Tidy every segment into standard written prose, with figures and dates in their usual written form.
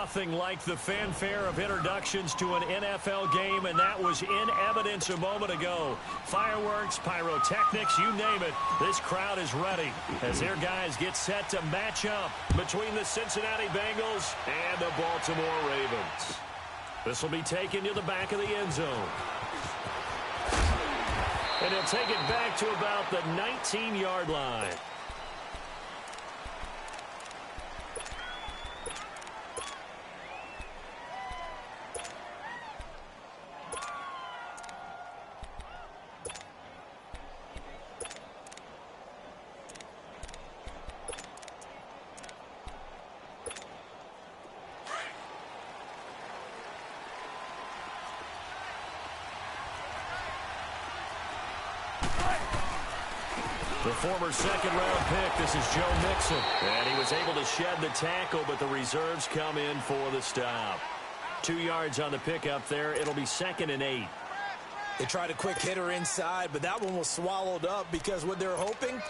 Nothing like the fanfare of introductions to an NFL game, and that was in evidence a moment ago. Fireworks, pyrotechnics, you name it. This crowd is ready as their guys get set to match up between the Cincinnati Bengals and the Baltimore Ravens. This will be taken to the back of the end zone. And he'll take it back to about the 19-yard line. The former second-round pick, this is Joe Mixon. And he was able to shed the tackle, but the reserves come in for the stop. 2 yards on the pickup there. It'll be 2nd and 8. They tried a quick hitter inside, but that one was swallowed up because what they're hoping,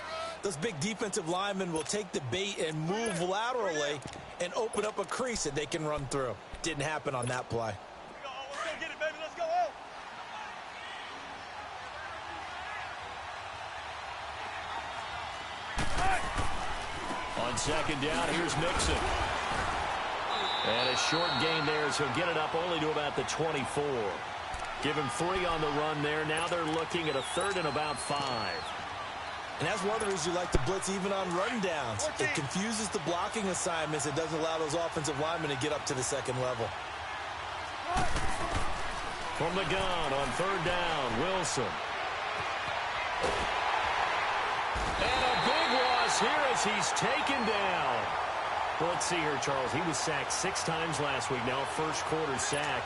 those big defensive linemen will take the bait and move laterally and open up a crease that they can run through. Didn't happen on that play. Let's go get it, baby. Let's go. On second down, here's Mixon. And a short gain there, so he'll get it up only to about the 24. Give him 3 on the run there. Now they're looking at a 3rd and about 5. And that's one of the reasons you like to blitz even on rundowns. It confuses the blocking assignments. It doesn't allow those offensive linemen to get up to the second level. From the gun on 3rd down, Wilson. And a big loss here as he's taken down. Well, let's see here, Charles. He was sacked 6 times last week. Now first quarter sack.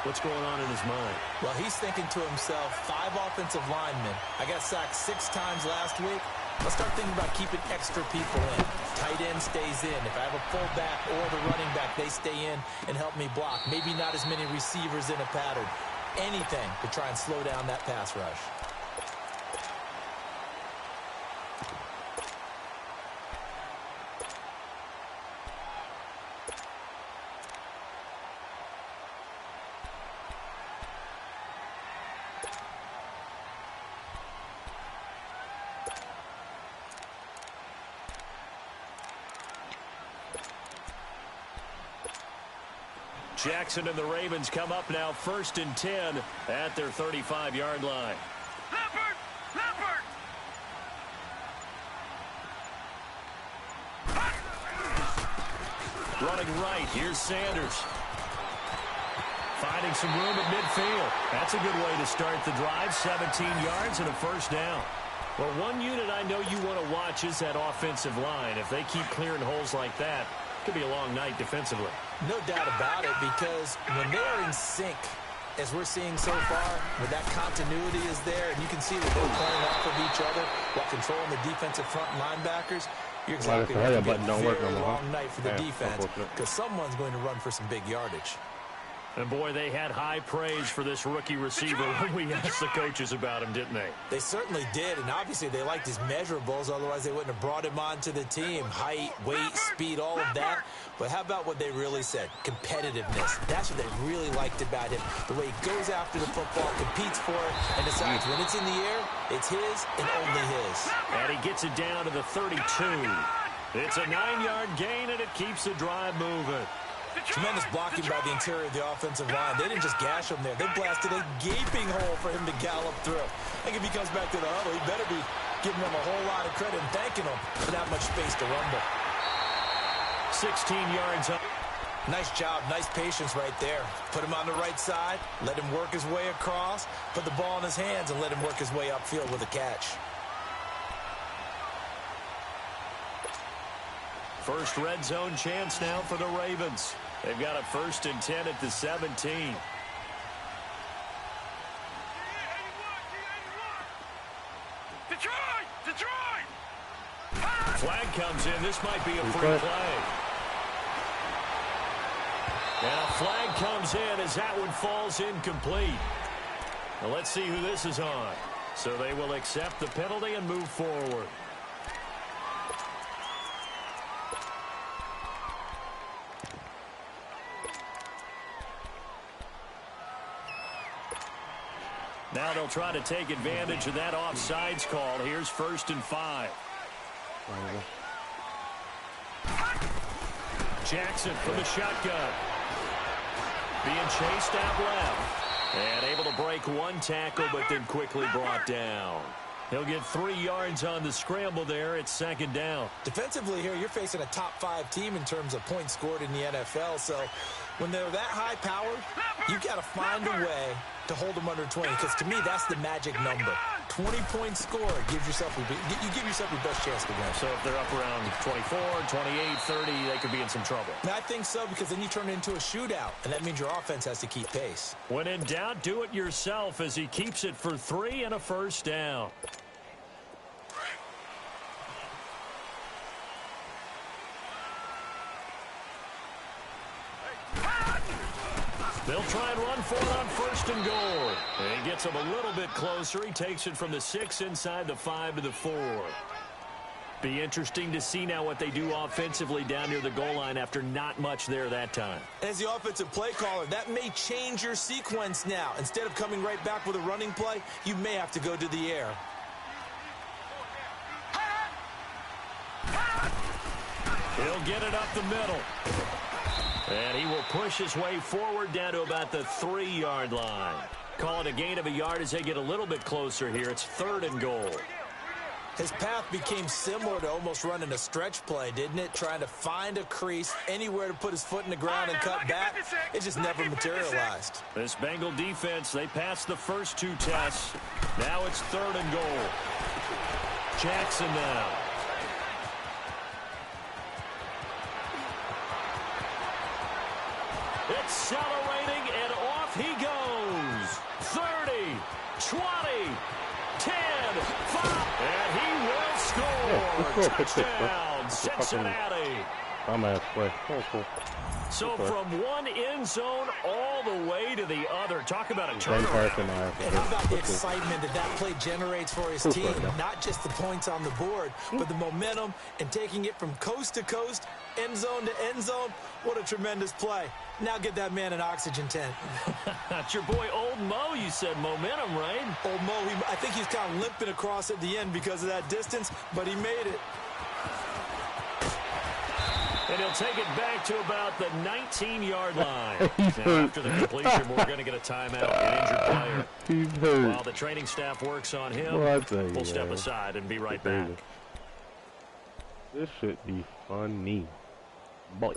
What's going on in his mind? Well, he's thinking to himself, 5 offensive linemen. I got sacked 6 times last week. Let's start thinking about keeping extra people in. Tight end stays in. If I have a fullback or the running back, they stay in and help me block. Maybe not as many receivers in a pattern. Anything to try and slow down that pass rush. Jackson and the Ravens come up now 1st and 10 at their 35-yard line. Leopard! Running right, here's Sanders. Finding some room at midfield. That's a good way to start the drive. 17 yards and a 1st down. Well, one unit I know you want to watch is that offensive line. If they keep clearing holes like that, it could be a long night defensively. No doubt about it, because when they're in sync, as we're seeing so far, where that continuity is there, and you can see that they're playing off of each other while controlling the defensive front linebackers, you're exactly right. It's going to be a very long night for the defense because someone's going to run for some big yardage. And, boy, they had high praise for this rookie receiver when we asked the coaches about him, didn't they? They certainly did, and obviously they liked his measurables. Otherwise, they wouldn't have brought him onto the team. Height, weight, speed, all of that. But how about what they really said? Competitiveness. That's what they really liked about him. The way he goes after the football, competes for it, and decides when it's in the air, it's his and only his. And he gets it down to the 32. It's a 9-yard gain, and it keeps the drive moving. Tremendous blocking by the interior of the offensive line. They didn't just gash him there. They blasted a gaping hole for him to gallop through. I think if he comes back to the huddle, he better be giving them a whole lot of credit and thanking them for that much space to rumble. 16 yards up. Nice job, nice patience right there. Put him on the right side, let him work his way across, put the ball in his hands, and let him work his way upfield with a catch. First red zone chance now for the Ravens. They've got a 1st and 10 at the 17. Flag comes in. This might be a free play. And a flag comes in as that one falls incomplete. Now let's see who this is on. So they will accept the penalty and move forward. Now they'll try to take advantage of that offsides call. Here's 1st and 5. Jackson from the shotgun. Being chased out left. And able to break one tackle, but then quickly brought down. He'll get 3 yards on the scramble there. It's 2nd down. Defensively here, you're facing a top-5 team in terms of points scored in the NFL. So when they're that high-powered, you've got to find a way to hold them under 20. Because to me, that's the magic number. 20-point score gives yourself you give yourself your best chance to win. So if they're up around 24, 28, 30, they could be in some trouble. And I think so, because then you turn it into a shootout, and that means your offense has to keep pace. When in doubt, do it yourself as he keeps it for 3 and a 1st down. They'll try and run for it on 1st and goal. And he gets him a little bit closer. He takes it from the 6 inside the 5 to the 4. Be interesting to see now what they do offensively down near the goal line after not much there that time. As the offensive play caller, that may change your sequence now. Instead of coming right back with a running play, you may have to go to the air. He'll get it up the middle. And he will push his way forward down to about the 3-yard line. Call it a gain of a yard as they get a little bit closer here. It's 3rd and goal. His path became similar to almost running a stretch play, didn't it? Trying to find a crease, anywhere to put his foot in the ground and cut back. It just never materialized. This Bengal defense, they passed the first 2 tests. Now it's 3rd and goal. Jackson now. Accelerating, and off he goes. 30, 20, 10, 5, and he will score. Touchdown, Cincinnati. I'm at play. Oh, cool. So from one end zone all the way to the other. Talk about a turnaround. And how about the excitement that play generates for his team? Not just the points on the board, but the momentum and taking it from coast to coast, end zone to end zone. What a tremendous play. Now get that man an oxygen tent. That's your boy Old Mo, you said. Momentum, right? Old Mo, I think he's kind of limping across at the end because of that distance, but he made it. And he'll take it back to about the 19-yard line. Now, after the completion, we're going to get a timeout, an injured player. While the training staff works on him, we'll step aside and be right back. This should be funny. Boy.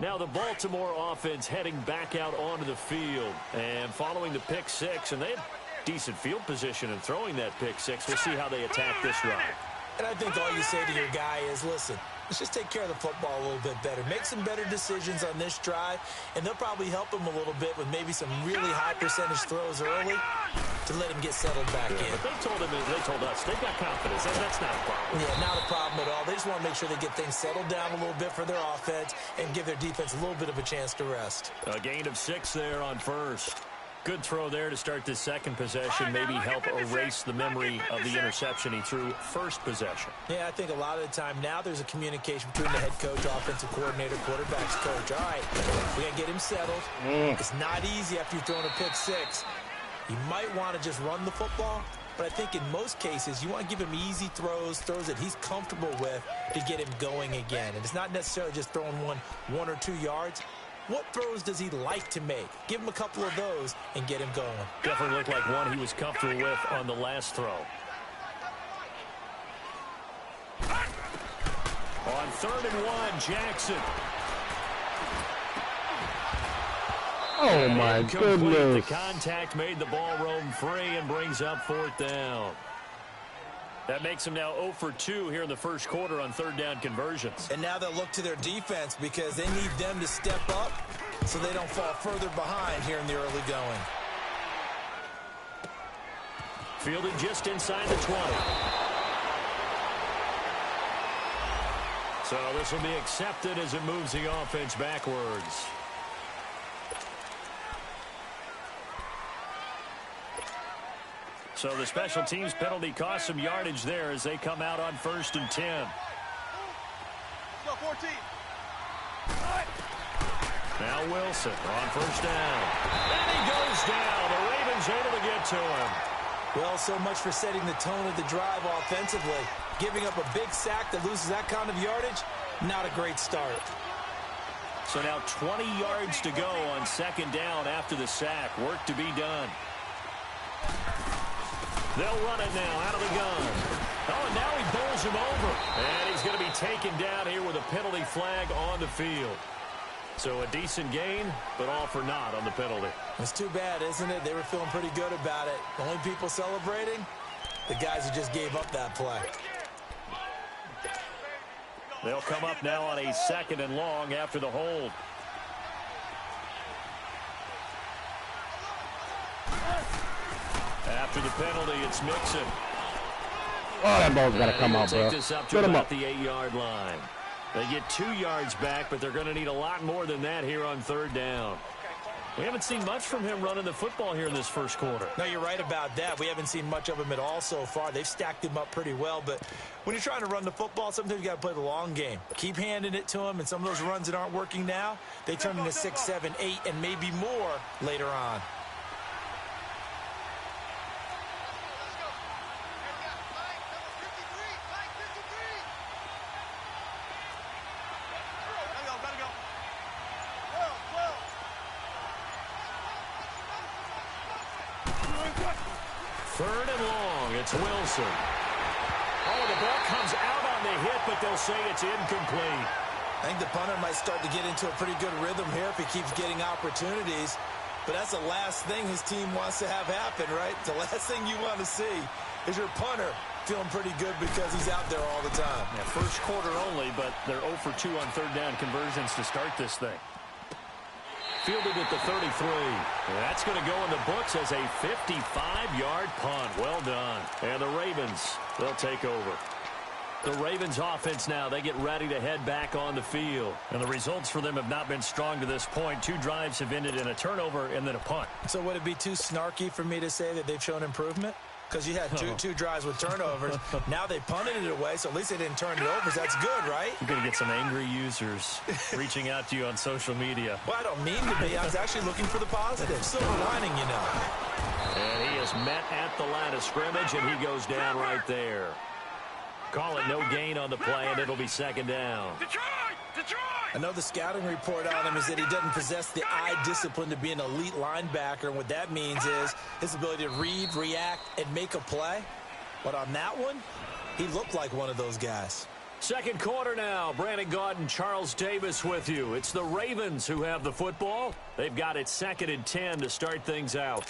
Now the Baltimore offense heading back out onto the field. And following the pick 6, and they had decent field position in throwing that pick 6. We'll see how they attack this drive. And I think all you say to your guy is, listen, let's just take care of the football a little bit better. Make some better decisions on this drive, and they'll probably help him a little bit with maybe some really high percentage throws early to let him get settled back in. But they told us, they've got confidence, and that's not a problem. Yeah, not a problem at all. They just want to make sure they get things settled down a little bit for their offense and give their defense a little bit of a chance to rest. A gain of 6 there on 1st. Good throw there to start this 2nd possession. Maybe help erase the memory of the interception he threw 1st possession. Yeah, I think a lot of the time now there's a communication between the head coach, offensive coordinator, quarterback's coach. All right, we got to get him settled. It's not easy after you've thrown a pick 6. You might want to just run the football, but I think in most cases you want to give him easy throws that he's comfortable with to get him going again. And it's not necessarily just throwing one or 2 yards. What throws does he like to make? Give him a couple of those and get him going. Definitely looked like one he was comfortable with on the last throw. On 3rd and 1, Jackson. Oh, my goodness. The contact made the ball roam free and brings up 4th down. That makes them now 0 for 2 here in the first quarter on 3rd down conversions. And now they'll look to their defense because they need them to step up so they don't fall further behind here in the early going. Fielded just inside the 20. So this will be accepted as it moves the offense backwards. So the special teams penalty cost some yardage there as they come out on 1st and 10. Let's go, 14. Now Wilson on 1st down. And he goes down. The Ravens Jones able to get to him. Well, so much for setting the tone of the drive offensively. Giving up a big sack that loses that kind of yardage, not a great start. So now 20 yards to go on second down after the sack. Work to be done. They'll run it now out of the gun. Oh, and now he bowls him over. And he's going to be taken down here with a penalty flag on the field. So a decent gain, but all for naught on the penalty. It's too bad, isn't it? They were feeling pretty good about it. The only people celebrating, the guys who just gave up that play. They'll come up now on a 2nd and long after the hold. After the penalty, it's Mixon. Oh, that ball's got to come out, bro. Take this up to about the 8-yard line. They get 2 yards back, but they're going to need a lot more than that here on 3rd down. We haven't seen much from him running the football here in this first quarter. No, you're right about that. We haven't seen much of him at all so far. They've stacked him up pretty well, but when you're trying to run the football, sometimes you got to play the long game. Keep handing it to him, and some of those runs that aren't working now, they turn into 6, 7, 8, and maybe more later on. Third and long, it's Wilson. Oh, the ball comes out on the hit, but they'll say it's incomplete. I think the punter might start to get into a pretty good rhythm here if he keeps getting opportunities. But that's the last thing his team wants to have happen, right? The last thing you want to see is your punter feeling pretty good because he's out there all the time. Yeah, first quarter only, but they're 0 for 2 on 3rd down conversions to start this thing. Fielded at the 33. That's going to go in the books as a 55-yard punt. Well done. And the Ravens, they'll take over. The Ravens offense now, they get ready to head back on the field. And the results for them have not been strong to this point. 2 drives have ended in a turnover and then a punt. So would it be too snarky for me to say that they've shown improvement? Because you had two drives with turnovers. Now they punted it away, so at least they didn't turn it over. So that's good, right? You're going to get some angry users reaching out to you on social media. Well, I don't mean to be. I was actually looking for the positive. Silver lining, you know. And he is met at the line of scrimmage, and he goes down right there. Call it no gain on the play, and it'll be 2nd down. Detroit! I know the scouting report on him is that he doesn't possess the eye discipline to be an elite linebacker. And what that means is his ability to read, react, and make a play. But on that one, he looked like one of those guys. Second quarter now. Brandon Gaudin, Charles Davis with you. It's the Ravens who have the football. They've got it 2nd and 10 to start things out.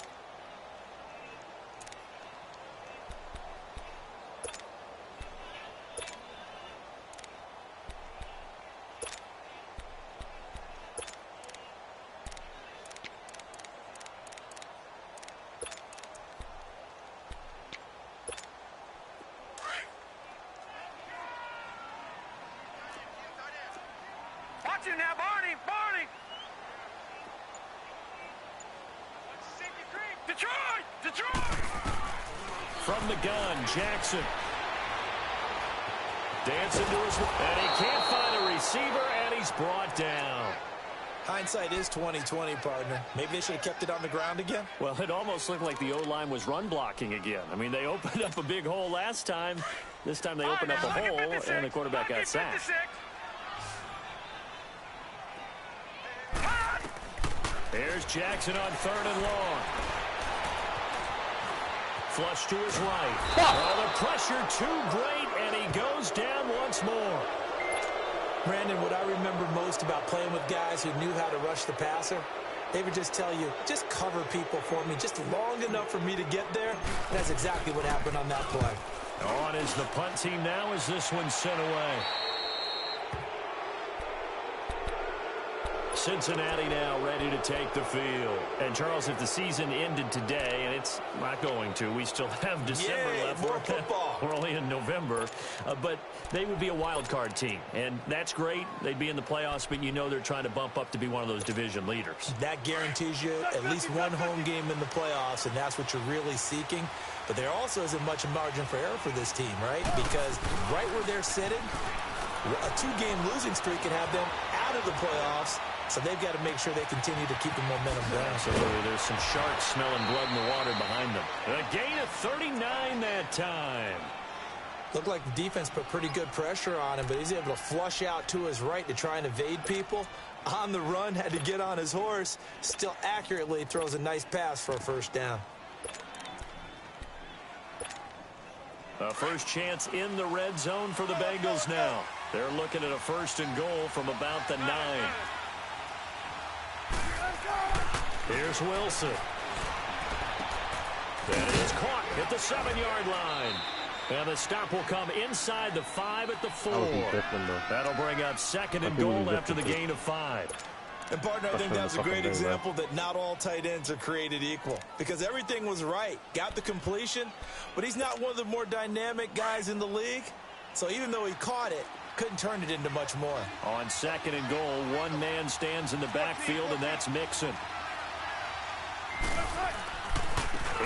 Watch it now, Barney! Detroit! From the gun, Jackson. Dancing to his... And he can't find a receiver, and he's brought down. Hindsight is 20/20, partner. Maybe they should have kept it on the ground again. Well, it almost looked like the O-line was run blocking again. I mean, they opened up a big hole last time. This time they opened up a hole, and the quarterback got sacked. There's Jackson on 3rd and long. Flush to his right. Oh, the pressure too great, and he goes down once more. Brandon, what I remember most about playing with guys who knew how to rush the passer, they would just tell you, just cover people for me, just long enough for me to get there. And that's exactly what happened on that play. On is the punt team now as this one's sent away. Cincinnati now ready to take the field. And, Charles, if the season ended today, and it's not going to, we still have December left. More football. We're only in November. But they would be a wild card team. And that's great. They'd be in the playoffs, but you know they're trying to bump up to be one of those division leaders. That guarantees you at least one home game in the playoffs, and that's what you're really seeking. But there also isn't much margin for error for this team, right? Because right where they're sitting, a 2-game losing streak can have them out of into the playoffs, so they've got to make sure they continue to keep the momentum going. Absolutely. There's some sharks smelling blood in the water behind them. A gain of 39 that time. Looked like the defense put pretty good pressure on him, but he's able to flush out to his right to try and evade people. On the run, had to get on his horse. Still accurately throws a nice pass for a first down. A first chance in the red zone for the Bengals now. They're looking at a 1st and goal from about the 9. Here's Wilson. That is caught at the 7-yard line. And the stop will come inside the 5 at the 4. That'll bring up 2nd and goal after the gain of 5. And, partner, I think that's a great example that not all tight ends are created equal. Because everything was right. Got the completion, but he's not one of the more dynamic guys in the league. So even though he caught it, couldn't turn it into much more. On 2nd and goal, one man stands in the backfield, and that's Mixon.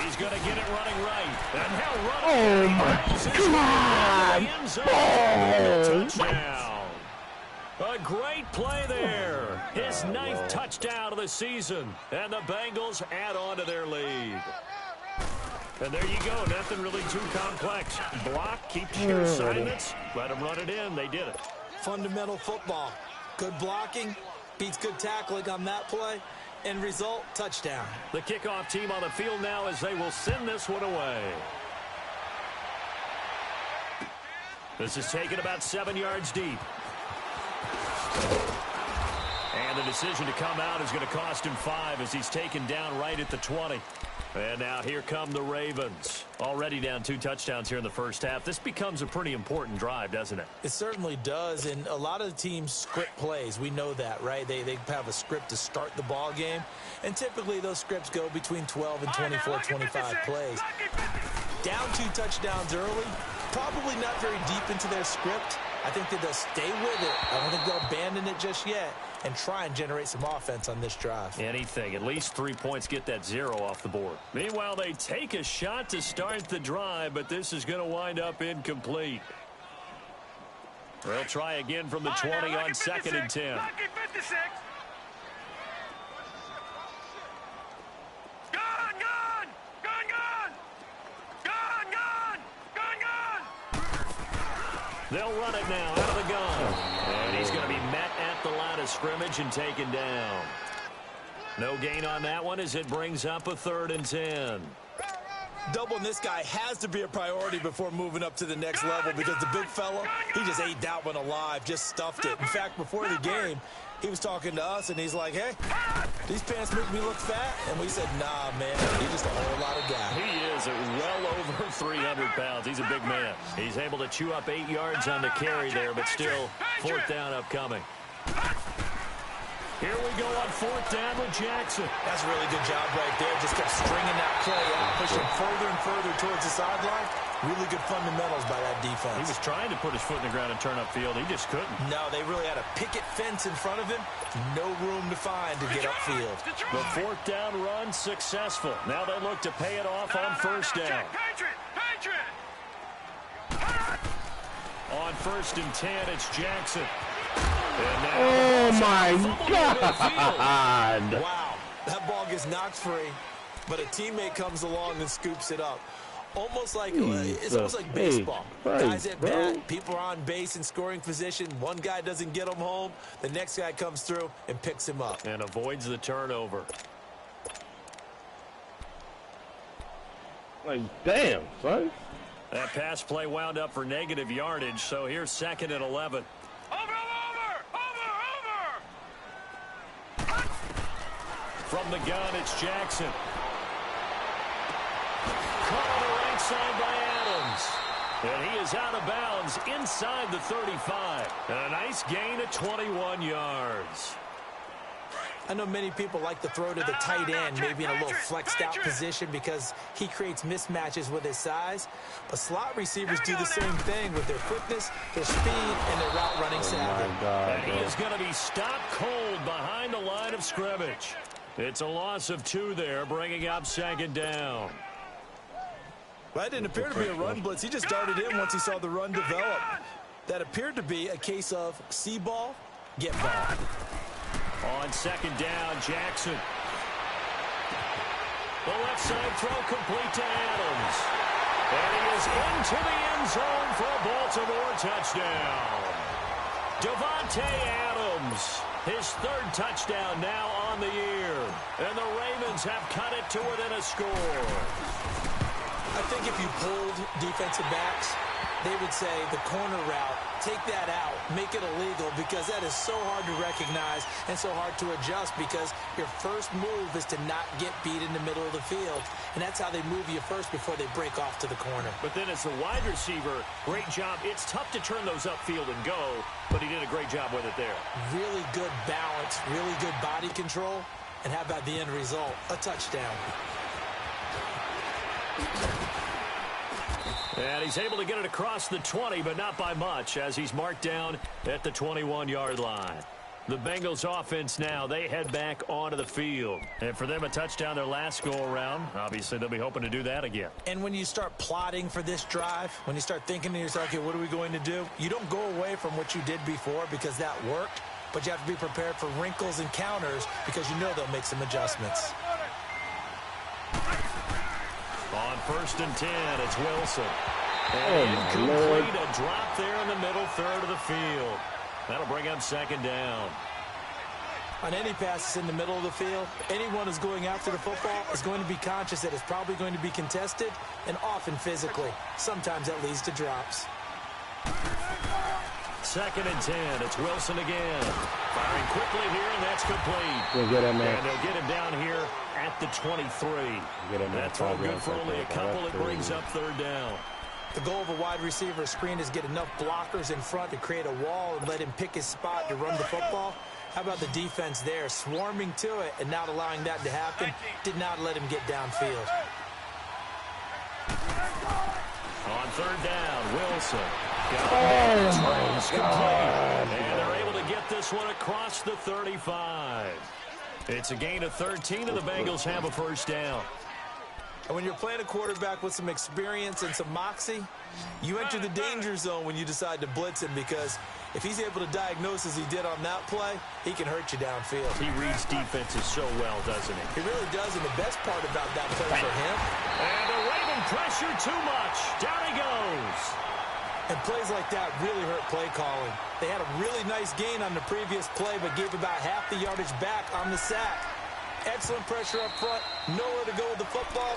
He's going to get it running right. And now running. Oh, my God. Touchdown. A great play there. His 9th touchdown of the season. And the Bengals add on to their lead. And there you go. Nothing really too complex. Block, keep to your assignments. Let them run it in. They did it. Fundamental football. Good blocking. Beats good tackling on that play. End result, touchdown. The kickoff team on the field now as they will send this one away. This is taken about 7 yards deep. And the decision to come out is going to cost him 5 as he's taken down right at the 20. And now here come the Ravens. Already down 2 touchdowns here in the first half. This becomes a pretty important drive, doesn't it? It certainly does, and a lot of the teams script plays. We know that, right? They have a script to start the ball game, and typically those scripts go between 12 and 24, 25 plays. Down 2 touchdowns early, probably not very deep into their script. I think that they'll stay with it. I don't think they'll abandon it just yet and try and generate some offense on this drive. Anything. At least 3 points get that 0 off the board. Meanwhile, they take a shot to start the drive, but this is going to wind up incomplete. They'll try again from the 20 on 2nd and 10. They'll run it now out of the gun. And he's going to be met at the line of scrimmage and taken down. No gain on that one as it brings up a 3rd and 10. Doubling this guy has to be a priority before moving up to the next level because the big fella, he just ate that one alive, just stuffed it. In fact, before the game, he was talking to us, and he's like, hey, these pants make me look fat. And we said, nah, man, he's just a whole lot of guy. He is well over 300 pounds. He's a big man. He's able to chew up 8 yards on the carry there, but still 4th down upcoming. Here we go on 4th down with Jackson. That's a really good job right there. Just kept stringing that play out, pushing further and further towards the sideline. Really good fundamentals by that defense. He was trying to put his foot in the ground and turn upfield. He just couldn't. No, they really had a picket fence in front of him. No room to find to get upfield. The 4th down run successful. Now they look to pay it off on 1st down. On 1st and 10, it's Jackson. Oh, my God. Wow, that ball gets knocked free, but a teammate comes along and scoops it up. Almost like it's almost like baseball. Guys at bat, people are on base in scoring position. One guy doesn't get him home. The next guy comes through and picks him up. And avoids the turnover. Like, damn, son. That pass play wound up for negative yardage, so here's 2nd and 11. From the gun, it's Jackson. Caught on the right side by Adams. And he is out of bounds inside the 35. And a nice gain of 21 yards. I know many people like to throw to the tight end, maybe in a little flexed out position because he creates mismatches with his size. But slot receivers do the same thing with their quickness, their speed, and their route running savvy. And he is going to be stopped cold behind the line of scrimmage. It's a loss of 2 there, bringing up 2nd down. That didn't appear to be a run blitz. He just darted in once he saw the run develop. That appeared to be a case of see ball, get ball. On second down, Jackson. The left side throw complete to Adams. And he is into the end zone for a Baltimore touchdown. Davante Adams, his third touchdown now on the year. And the Ravens have cut it to within a score. I think if you pulled defensive backs, they would say the corner route, take that out, make it illegal, because that is so hard to recognize and so hard to adjust, because your first move is to not get beat in the middle of the field. And that's how they move you first before they break off to the corner. But then as the wide receiver, great job. It's tough to turn those upfield and go, but he did a great job with it there. Really good balance, really good body control. And how about the end result? A touchdown. And he's able to get it across the 20, but not by much, as he's marked down at the 21-yard line. The Bengals offense now, they head back onto the field. And for them, a touchdown their last go-around. Obviously, they'll be hoping to do that again. And when you start plotting for this drive, when you start thinking to yourself, okay, what are we going to do? You don't go away from what you did before because that worked, but you have to be prepared for wrinkles and counters because you know they'll make some adjustments. On 1st and 10, it's Wilson. And incomplete, a drop there in the middle third of the field. That'll bring up second down. On any passes in the middle of the field, anyone who's going after the football is going to be conscious that it's probably going to be contested, and often physically. Sometimes that leads to drops. 2nd and 10, it's Wilson again. Firing quickly here, and that's complete. We'll get him and they'll get him down here at the 23. That throw good for only a couple. It brings up third down. The goal of a wide receiver screen is get enough blockers in front to create a wall and let him pick his spot to run the football. How about the defense there, swarming to it and not allowing that to happen? Did not let him get downfield. On 3rd down, Wilson. Oh, my God. And they're able to get this one across the 35. It's a gain of 13, and the Bengals have a first down. And when you're playing a quarterback with some experience and some moxie, you enter the danger zone when you decide to blitz him, because if he's able to diagnose as he did on that play, he can hurt you downfield. He reads defenses so well, doesn't he? He really does, and the best part about that play for him. And the Raven pressure too much. Down he goes. And plays like that really hurt play calling. They had a really nice gain on the previous play, but gave about half the yardage back on the sack. Excellent pressure up front. Nowhere to go with the football.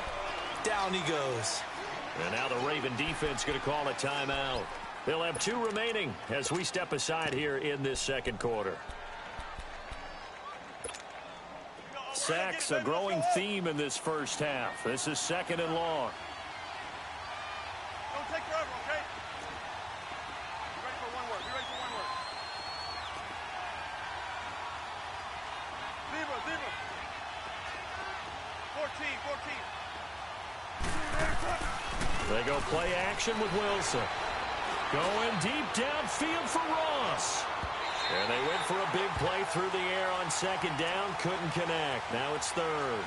Down he goes. And now the Raven defense going to call a timeout. They'll have 2 remaining as we step aside here in this second quarter. Sacks, a growing theme in this first half. This is 2nd and long. Don't take forever, okay? Be ready for one word. Be ready for one word. Zebra. 14. They go play action with Wilson. Going deep downfield for Ross. And they went for a big play through the air on 2nd down. Couldn't connect. Now it's 3rd.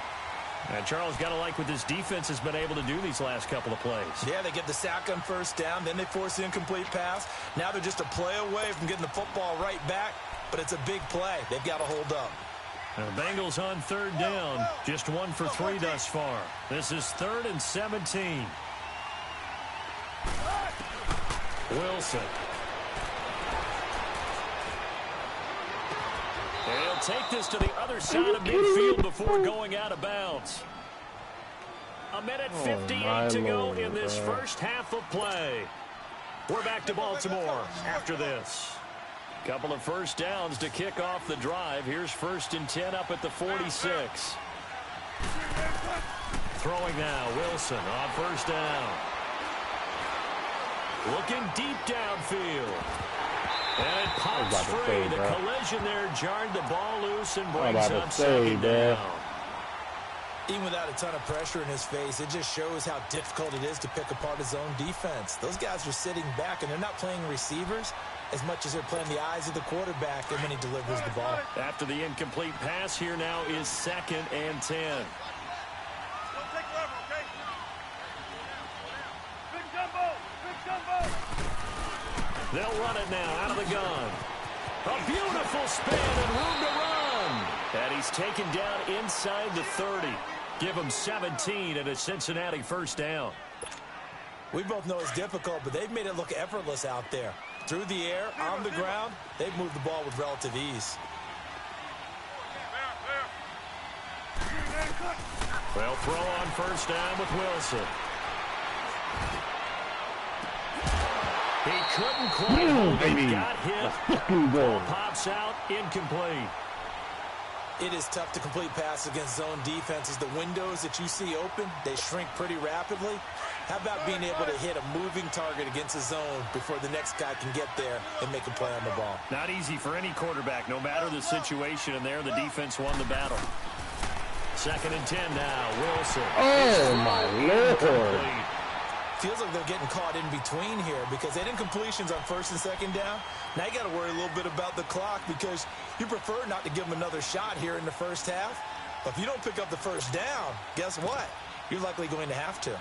And Charles, got to like what this defense has been able to do these last couple of plays. Yeah, they get the sack on 1st down. Then they force the incomplete pass. Now they're just a play away from getting the football right back. But it's a big play. They've got to hold up. And the Bengals on 3rd down. Just 1 for 3 thus far. This is 3rd and 17. Wilson. And he'll take this to the other side of midfield before going out of bounds. A minute 58 to go in this first half of play. We're back to Baltimore after this. Couple of first downs to kick off the drive. Here's 1st and 10 up at the 46. Throwing now, Wilson on 1st down. Looking deep downfield. And it pops free. The collision there jarred the ball loose and brings up 2nd down. Even without a ton of pressure in his face, it just shows how difficult it is to pick apart his own defense. Those guys are sitting back, and they're not playing receivers as much as they're playing the eyes of the quarterback and when he delivers the ball. After the incomplete pass, here now is 2nd and 10. Don't take forever, okay? Big jumbo! They'll run it now out of the gun. A beautiful spin and room to run. And he's taken down inside the 30. Give him 17 and a Cincinnati first down. We both know it's difficult, but they've made it look effortless out there. Through the air, on the ground, they've moved the ball with relative ease. They'll throw on first down with Wilson. He couldn't quite hold it. He got hit. Ball pops out, incomplete. It is tough to complete passes against zone defenses. The windows that you see open, they shrink pretty rapidly. How about being able to hit a moving target against a zone before the next guy can get there and make a play on the ball? Not easy for any quarterback, no matter the situation, and there the defense won the battle. 2nd and 10 now, Wilson. Oh, my Lord. Feels like they're getting caught in between here because they didn't completions on 1st and 2nd down. Now you got to worry a little bit about the clock because you prefer not to give them another shot here in the first half. But if you don't pick up the first down, guess what? You're likely going to have to.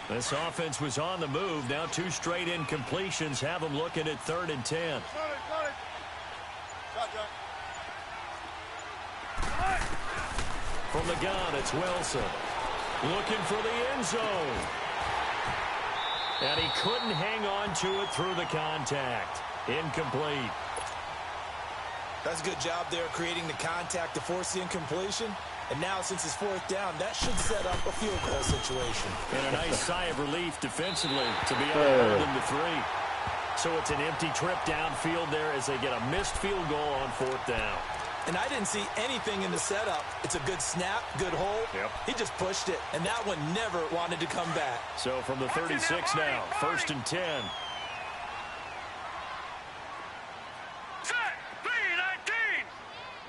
This offense was on the move. Now 2 straight incompletions have them looking at 3rd and 10. From the gun, it's Wilson. Looking for the end zone. And he couldn't hang on to it through the contact. Incomplete. That's a good job there creating the contact to force the incompletion. And now, since it's 4th down, that should set up a field goal situation. And a nice sigh of relief defensively to be able to hold them to 3. So it's an empty trip downfield there as they get a missed field goal on 4th down. And I didn't see anything in the setup. It's a good snap, good hold. Yep. He just pushed it, and that one never wanted to come back. So from the 36 now, 1st and 10. Set! 3-19!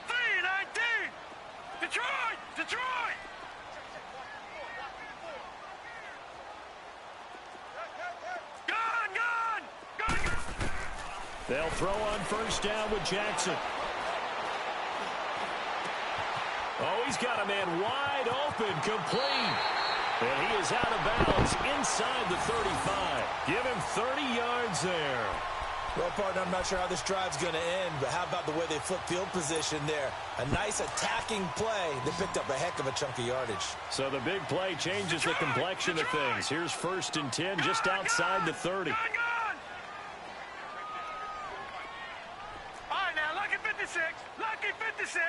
3-19! Detroit! Detroit! Gun! They'll throw on first down with Jackson. Oh, he's got a man wide open, complete. And he is out of bounds inside the 35. Give him 30 yards there. Well, partner, I'm not sure how this drive's going to end, but how about the way they flip field position there? A nice attacking play that picked up a heck of a chunk of yardage. So the big play changes the complexion of things. Here's 1st and 10 just outside the 30. Gun! All right, now, lucky 56. Lucky 56.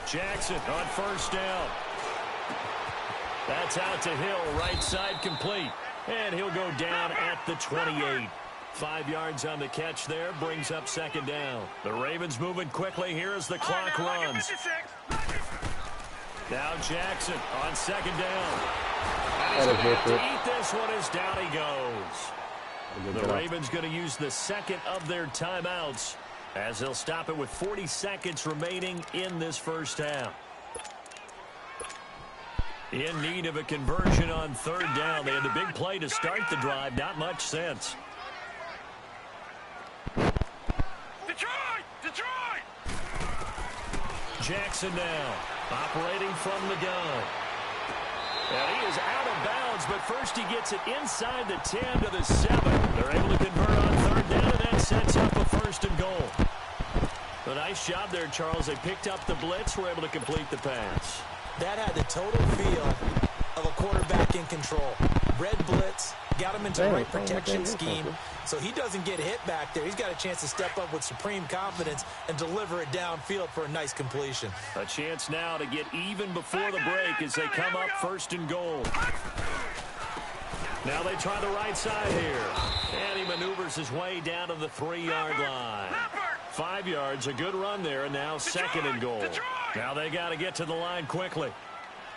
Jackson on first down. That's out to Hill, right side complete. And he'll go down at the 28. 5 yards on the catch there, brings up 2nd down. The Ravens moving quickly here as the clock runs. Now Jackson on 2nd down. And he's going to eat this one as down he goes. The Ravens going to use the 2nd of their timeouts as they'll stop it with 40 seconds remaining in this first half. In need of a conversion on 3rd down. They had the big play to start the drive. Not much sense. Detroit! Detroit! Jackson now, operating from the gun. And he is out of bounds, but first he gets it inside the 10 to the 7. They're able to convert on 3rd down, and that sets up a 1st and goal. A nice job there, Charles. They picked up the blitz, were able to complete the pass. That had the total feel of a quarterback in control. Red blitz, got him into the right protection scheme, so he doesn't get hit back there. He's got a chance to step up with supreme confidence and deliver it downfield for a nice completion. A chance now to get even before the break as they come up 1st and goal. Now they try the right side here. And he maneuvers his way down to the 3-yard line. 5 yards, a good run there, and now 2nd and goal. Now they got to get to the line quickly.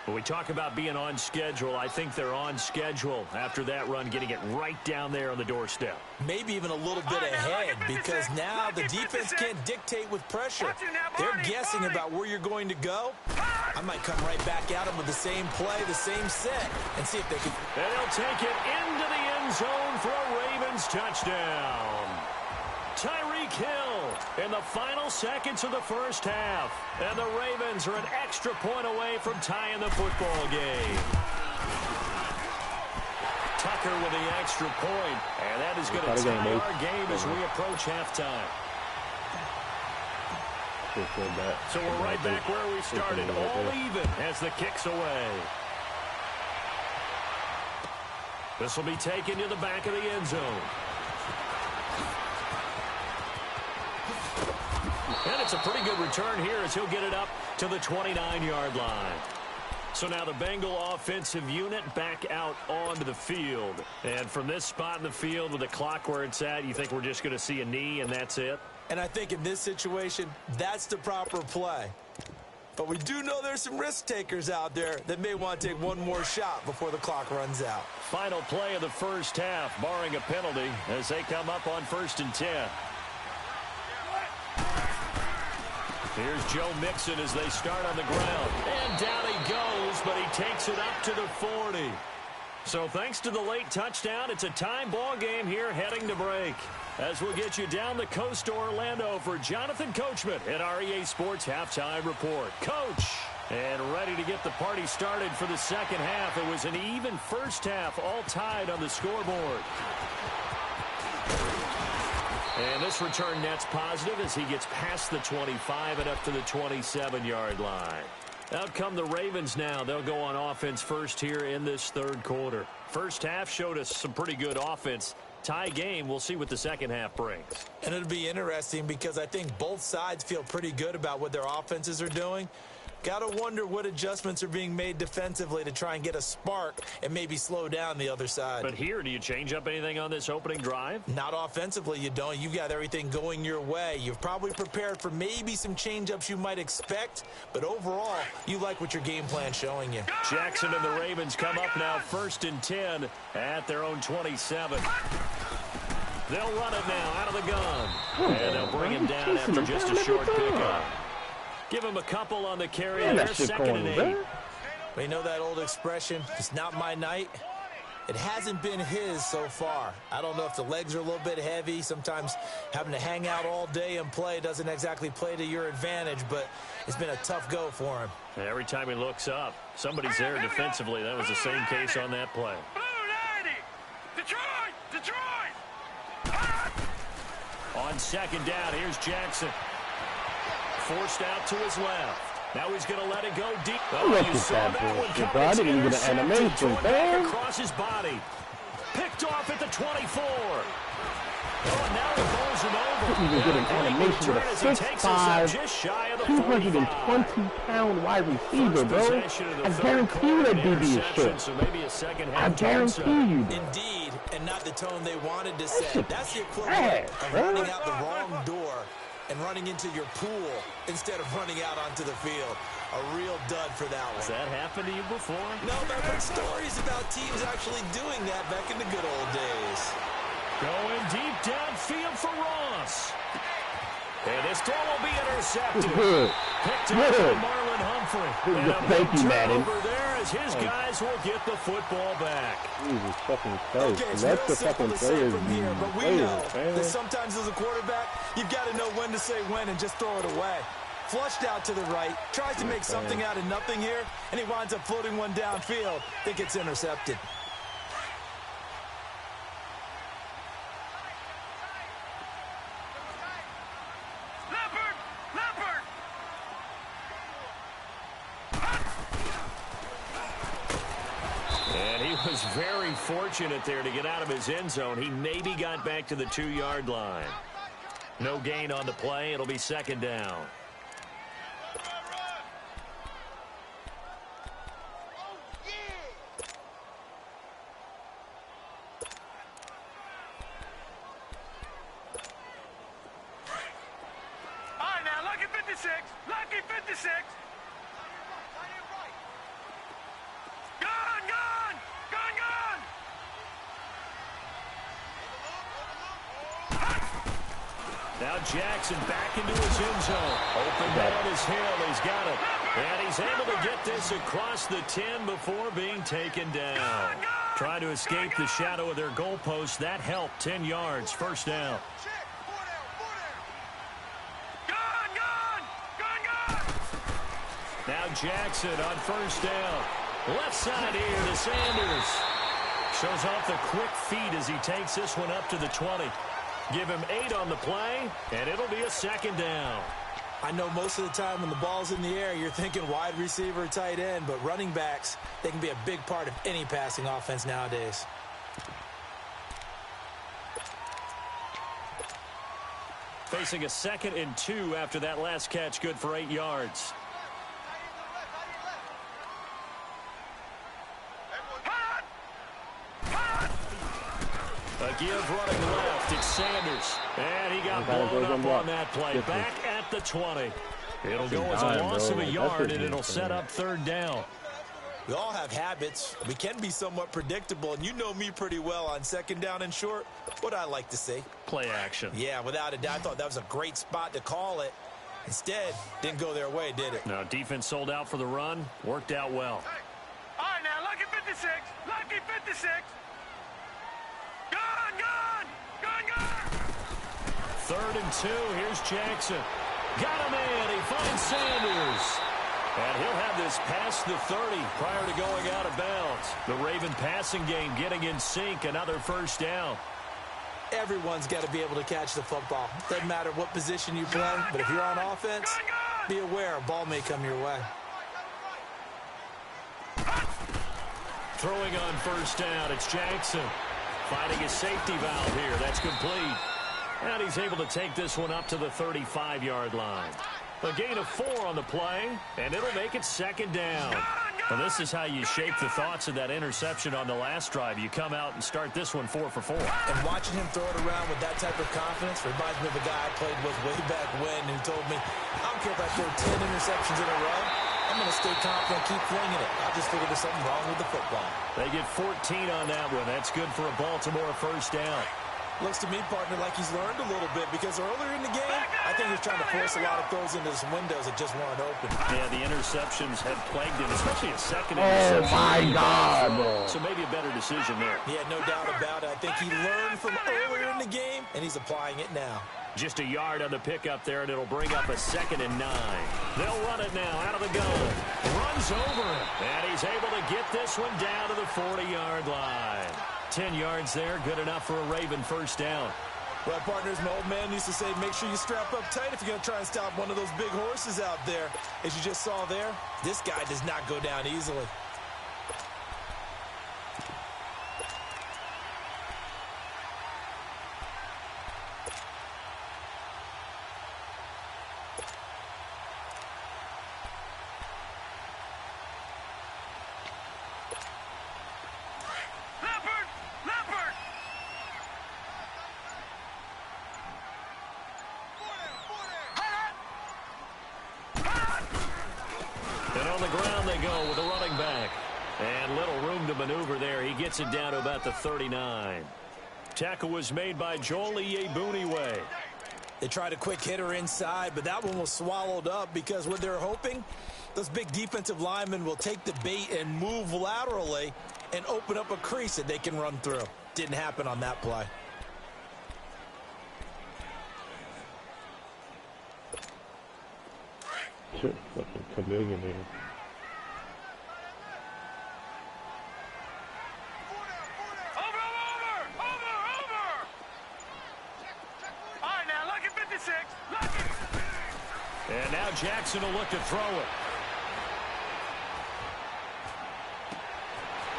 When we talk about being on schedule, I think they're on schedule after that run, getting it right down there on the doorstep. Maybe even a little bit ahead, because now the defense can't dictate with pressure. They're guessing about where you're going to go. I might come right back at them with the same play, the same set, and see if they can. And they'll take it into the end zone for a Ravens touchdown. Tyreek Hill in the final seconds of the first half. And the Ravens are an extra point away from tying the football game. Tucker with the extra point, and that is going to tie our game as we approach halftime. So we're right back where we started, all even as the kick's away. This will be taken to the back of the end zone. And it's a pretty good return here as he'll get it up to the 29-yard line. So now the Bengal offensive unit back out onto the field. And from this spot in the field with the clock where it's at, you think we're just going to see a knee and that's it? And I think in this situation, that's the proper play. But we do know there's some risk takers out there that may want to take one more shot before the clock runs out. Final play of the first half, barring a penalty, as they come up on 1st and 10. Here's Joe Mixon as they start on the ground. And down he goes, but he takes it up to the 40. So thanks to the late touchdown, it's a time ball game here heading to break. As we'll get you down the coast to Orlando for Jonathan Coachman at our EA Sports Halftime Report. Coach, and ready to get the party started for the second half. It was an even first half, all tied on the scoreboard. And this return net's positive as he gets past the 25 and up to the 27-yard line. Out come the Ravens now. They'll go on offense first here in this third quarter. First half showed us some pretty good offense. Tie game, we'll see what the second half brings. And it'll be interesting because I think both sides feel pretty good about what their offenses are doing. Got to wonder what adjustments are being made defensively to try and get a spark and maybe slow down the other side. But here, do you change up anything on this opening drive? Not offensively, you don't. You've got everything going your way. You've probably prepared for maybe some change-ups you might expect, but overall, you like what your game plan's showing you. Jackson and the Ravens come up now 1st and 10 at their own 27. They'll run it now out of the gun. And they'll bring him down after just a short pickup. Give him a couple on the carry there, 2nd and 8. We know that old expression, it's not my night. It hasn't been his so far. I don't know if the legs are a little bit heavy. Sometimes having to hang out all day and play doesn't exactly play to your advantage, but it's been a tough go for him. Every time he looks up, somebody's there defensively. That was the same case on that play. Detroit! On 2nd down, here's Jackson. Forced out to his left. Now he's going to let it go deep. Oh, you saw that one coming. I didn't even get an animation, man. Across his body. Picked off at the 24. Oh, and now he bowls him over. Couldn't even get an animation with a 6'5", 220-pound wide receiver, bro. I guarantee you that DB is shit. I guarantee you. Indeed, and not the tone they wanted to set. That's the equivalent of running out the wrong door and running into your pool instead of running out onto the field. A real dud for that one. Has that happened to you before? No, but I've heard stories about teams actually doing that back in the good old days. Going deep downfield for Ross. And this throw will be intercepted. Picked up by Marlon Humphrey. And a big turnover there as his guys will get the football back. Jesus fucking Christ. Okay, it's Let real the simple fucking to say players from be here, but we players, know man. that sometimes as a quarterback, you've got to know when to say when and just throw it away. Flushed out to the right, tries to make something out of nothing here, and he winds up floating one downfield that gets intercepted. And he was very fortunate there to get out of his end zone. He maybe got back to the 2-yard line. No gain on the play. It'll be 2nd down. All right, now, lucky 56. Lucky 56. Now Jackson back into his end zone. Open down his hill. He's got it. And he's able to get this across the 10 before being taken down. Trying to escape the shadow of their goalpost. That helped. 10 yards. 1st down. Jackson on first down. Left side here to Sanders. Shows off the quick feet as he takes this one up to the 20. Give him 8 on the play, and it'll be a second down. I know most of the time when the ball's in the air, you're thinking wide receiver, tight end, but running backs, they can be a big part of any passing offense nowadays. Facing a 2nd and 2 after that last catch, good for 8 yards. A give running left, it's Sanders. And he got blown up on that play. Back at the 20. It'll go as a loss of a yard, and it'll set up 3rd down. We all have habits. We can be somewhat predictable, and you know me pretty well on 2nd down and short. What I like to see. Play action. Yeah, without a doubt, I thought that was a great spot to call it. Instead, didn't go their way, did it? No, defense sold out for the run. Worked out well. Hey. All right, now, lucky 56. Lucky 56. Gone! 3rd and 2. Here's Jackson. Got him in. He finds Sanders. And he'll have this past the 30 prior to going out of bounds. The Raven passing game getting in sync. Another 1st down. Everyone's got to be able to catch the football. Doesn't matter what position you play, but if you're on offense, be aware a ball may come your way. Throwing on 1st down, it's Jackson. Finding his safety valve here. That's complete. And he's able to take this one up to the 35-yard line. A gain of 4 on the play, and it'll make it 2nd down. Well, this is how you shape the thoughts of that interception on the last drive. You come out and start this one 4 for 4. And watching him throw it around with that type of confidence reminds me of a guy I played with way back when who told me, I don't care if I throw 10 interceptions in a row. I'm going to stay confident, keep flinging it. I'll just figure there's something wrong with the football. They get 14 on that one. That's good for a Baltimore 1st down. Looks to me, partner, like he's learned a little bit because earlier in the game, I think he was trying to force a lot of throws into some windows that just weren't open. Yeah, the interceptions had plagued him, especially a 2nd interception. Oh, my God. So maybe a better decision there. Yeah, no doubt about it. I think he learned from earlier in the game, and he's applying it now. Just a yard on the pickup there, and it'll bring up a 2nd and 9. They'll run it now out of the gun. Runs over him, and he's able to get this one down to the 40-yard line. 10 yards there, good enough for a Raven 1st down. Well, partners, my old man used to say, make sure you strap up tight if you're going to try and stop one of those big horses out there. As you just saw there, this guy does not go down easily. Maneuver there. He gets it down to about the 39. Tackle was made by Joel Iyiegbuniwe. They tried a quick hitter inside, but that one was swallowed up because what they're hoping, those big defensive linemen will take the bait and move laterally and open up a crease that they can run through. Didn't happen on that play. Shit, fucking chameleon there. And now Jackson will look to throw it.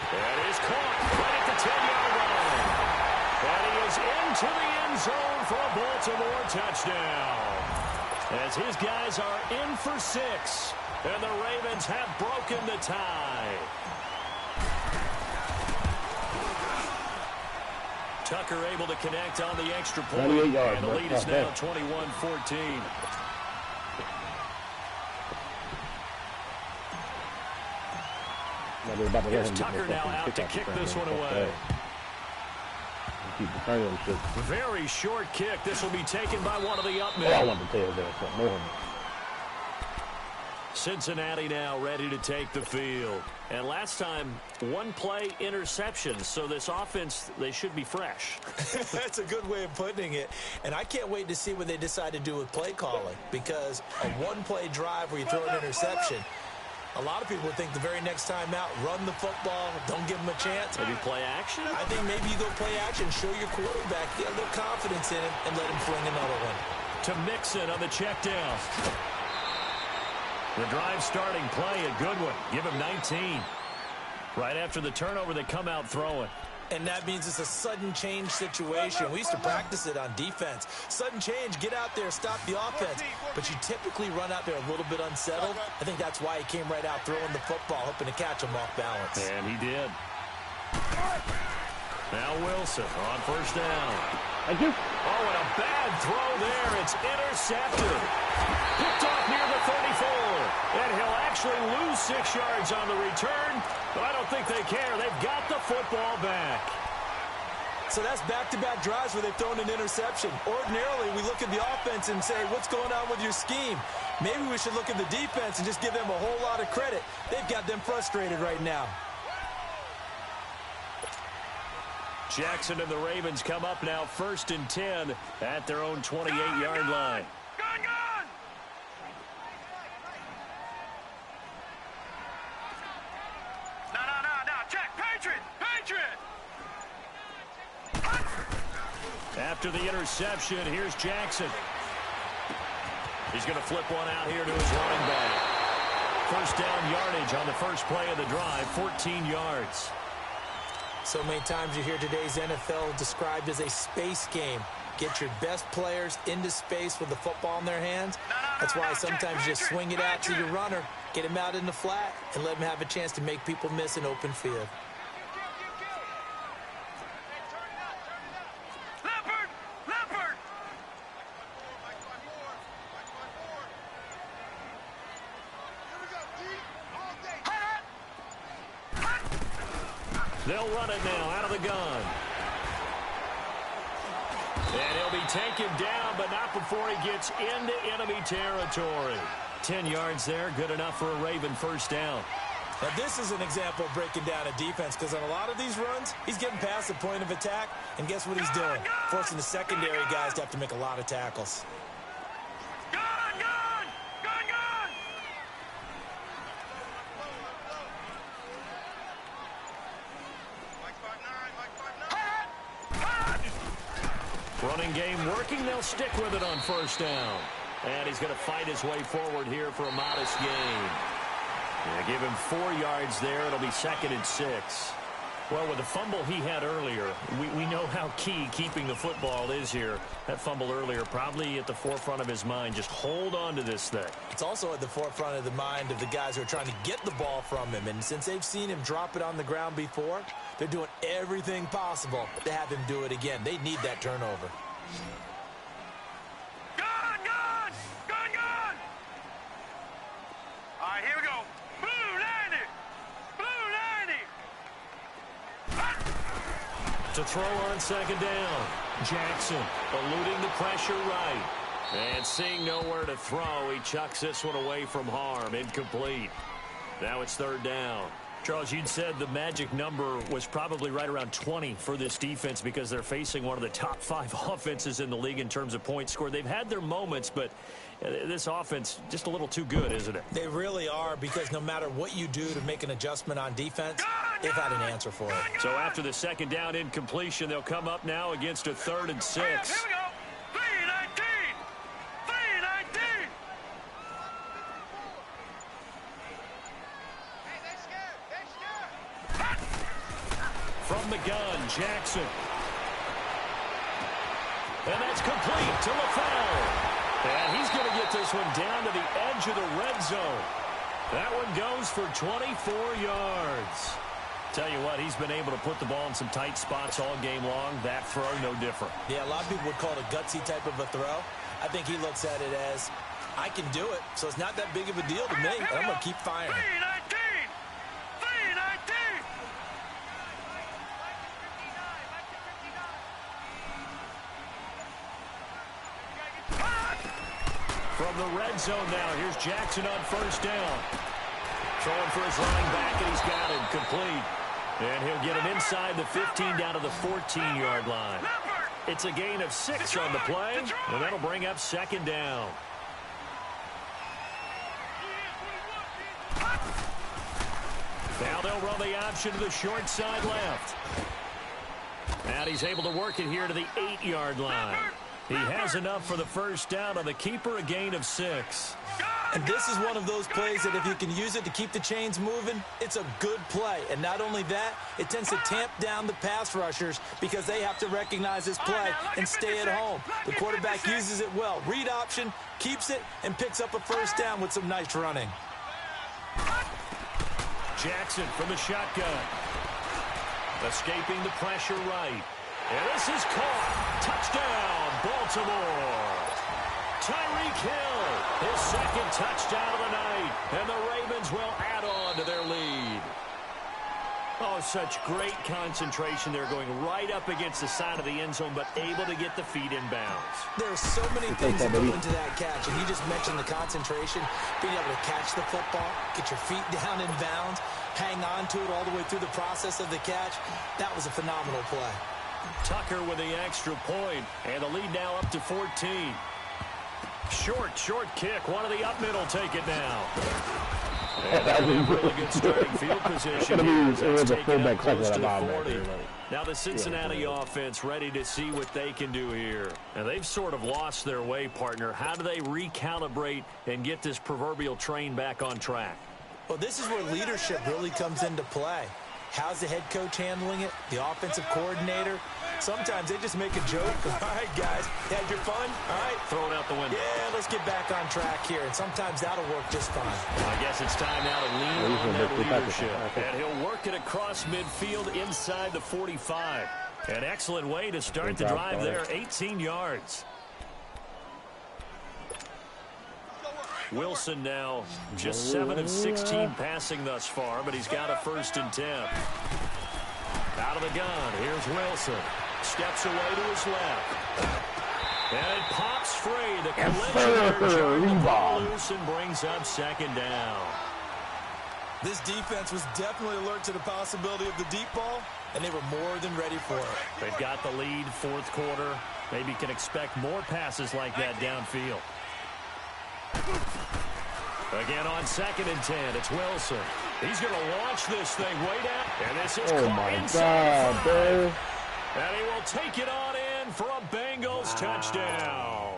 And he's caught right at the 10-yard line. And he is into the end zone for a Baltimore touchdown. As his guys are in for 6. And the Ravens have broken the tie. Tucker able to connect on the extra point. 98 yards, and the lead is now 21-14. Here's Tucker now out to kick this one away. Very short kick. This will be taken by one of the up men. I want to tell you that. Cincinnati now ready to take the field. And last time, one play interception. So this offense, they should be fresh. That's a good way of putting it. And I can't wait to see what they decide to do with play calling. Because a one-play drive where you throw an interception, A lot of people think the very next time out, run the football, don't give him a chance. Maybe play action? I think maybe you go play action, show your quarterback, get a little confidence in him, and let him fling another one. To Mixon on the check down. The drive starting play, a good one. Give him 19. Right after the turnover, they come out throwing. And that means it's a sudden change situation. We used to practice it on defense. Sudden change, get out there, stop the offense. But you typically run out there a little bit unsettled. I think that's why he came right out throwing the football, hoping to catch him off balance. And he did. Now Wilson on first down. I do. Oh, and a bad throw there. It's intercepted. Picked off near the 34. And he'll actually lose 6 yards on the return. But I don't think they care. They've got the football back. So that's back-to-back drives where they've thrown an interception. Ordinarily, we look at the offense and say, what's going on with your scheme? Maybe we should look at the defense and just give them a whole lot of credit. They've got them frustrated right now. Jackson and the Ravens come up now 1st and 10 at their own 28-yard line. Gun, gun! No. Check. Patriot! After the interception, here's Jackson. He's going to flip one out here to his running back. First down yardage on the first play of the drive, 14 yards. So many times you hear today's NFL described as a space game. Get your best players into space with the football in their hands. That's why sometimes you just swing it out to your runner, get him out in the flat, and let him have a chance to make people miss an open field. Leopard! They'll run it now out of the gun. And he'll be taken down, but not before he gets into enemy territory. 10 yards there, good enough for a Raven first down. Now, this is an example of breaking down a defense, because on a lot of these runs, he's getting past the point of attack, and guess what he's doing? Forcing the secondary guys to have to make a lot of tackles. Gun! Running game working, they'll stick with it on first down. And he's going to fight his way forward here for a modest gain. Yeah, give him 4 yards there. It'll be 2nd and 6. Well, with the fumble he had earlier, we know how key keeping the football is here. That fumble earlier probably at the forefront of his mind. Just hold on to this thing. It's also at the forefront of the mind of the guys who are trying to get the ball from him. And since they've seen him drop it on the ground before, they're doing everything possible to have him do it again. They need that turnover. Gun! All right, here we go. Blue 90! To throw on second down. Jackson eluding the pressure right. And seeing nowhere to throw, he chucks this one away from harm. Incomplete. Now it's 3rd down. Charles, you'd said the magic number was probably right around 20 for this defense because they're facing one of the top 5 offenses in the league in terms of points scored. They've had their moments, but this offense just a little too good, isn't it? They really are, because no matter what you do to make an adjustment on defense, they've had an answer for it. So after the second down incompletion, they'll come up now against a 3rd and 6. Here we go. 319! From the gun, Jackson. And that's complete to LaFell. And he's going to get this one down to the edge of the red zone. That one goes for 24 yards. Tell you what, he's been able to put the ball in some tight spots all game long. That throw, no different. Yeah, a lot of people would call it a gutsy type of a throw. I think he looks at it as, I can do it, so it's not that big of a deal to me, and I'm going to keep firing. 319! From the red zone now, here's Jackson on first down. Throwing for his running back, and he's got him complete. And he'll get him inside the 15 down to the 14-yard line. It's a gain of 6 on the play, and that'll bring up 2nd down. Now they'll run the option to the short side left. And he's able to work it here to the 8-yard line. He has enough for the first down on the keeper, a gain of 6. And this is one of those plays that if you can use it to keep the chains moving, it's a good play. And not only that, it tends to tamp down the pass rushers because they have to recognize this play and stay at home. The quarterback uses it well. Read option, keeps it, and picks up a first down with some nice running. Jackson from the shotgun. Escaping the pressure right. And this is caught. Touchdown, Baltimore. Tyreek Hill, his second touchdown of the night. And the Ravens will add on to their lead. Oh, such great concentration. They're going right up against the side of the end zone, but able to get the feet in bounds. There are so many things that go into that catch, and you just mentioned the concentration, being able to catch the football, get your feet down in bounds, hang on to it all the way through the process of the catch. That was a phenomenal play. Tucker with the extra point, and the lead now up to 14. Short kick. One of the up middle take it now. That was a really good starting field position. It was a fullback close to the 40. Now the Cincinnati offense ready to see what they can do here. And they've sort of lost their way, partner. How do they recalibrate and get this proverbial train back on track? Well, this is where leadership really comes into play. How's the head coach handling it? The offensive coordinator? Sometimes they just make a joke. All right, guys, had your fun? All right. Throw it out the window. Yeah, let's get back on track here. And sometimes that'll work just fine. I guess it's time now to lean on that leadership. And he'll work it across midfield inside the 45. An excellent way to start the drive there, 18 yards. Wilson now just 7 of 16 passing thus far, but he's got a 1st and 10. Out of the gun, here's Wilson. Steps away to his left. And it pops free. The collision there, jarring the ball loose and brings up 2nd down. This defense was definitely alert to the possibility of the deep ball, and they were more than ready for it. They've got the lead, 4th quarter. Maybe can expect more passes like that downfield. Again on 2nd and 10, it's Wilson. He's going to launch this thing way down. And this is caught inside. Bro. And he will take it on in for a Bengals touchdown.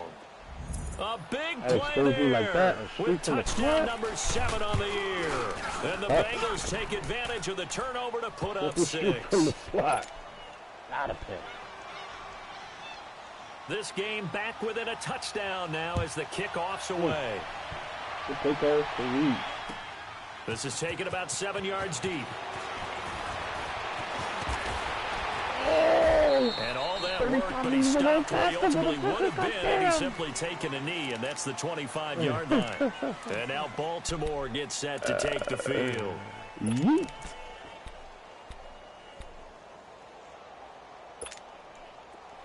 A big play there like that. with touchdown number 7 on the year. And the Bengals take advantage of the turnover to put up 6. From the slot. Out of pick. This game back within a touchdown now as the kickoff's away. This is taken about 7 yards deep. And all that work, but he stopped where he ultimately would have been had he simply taken a knee, and that's the 25-yard line. And now Baltimore gets set to take the field.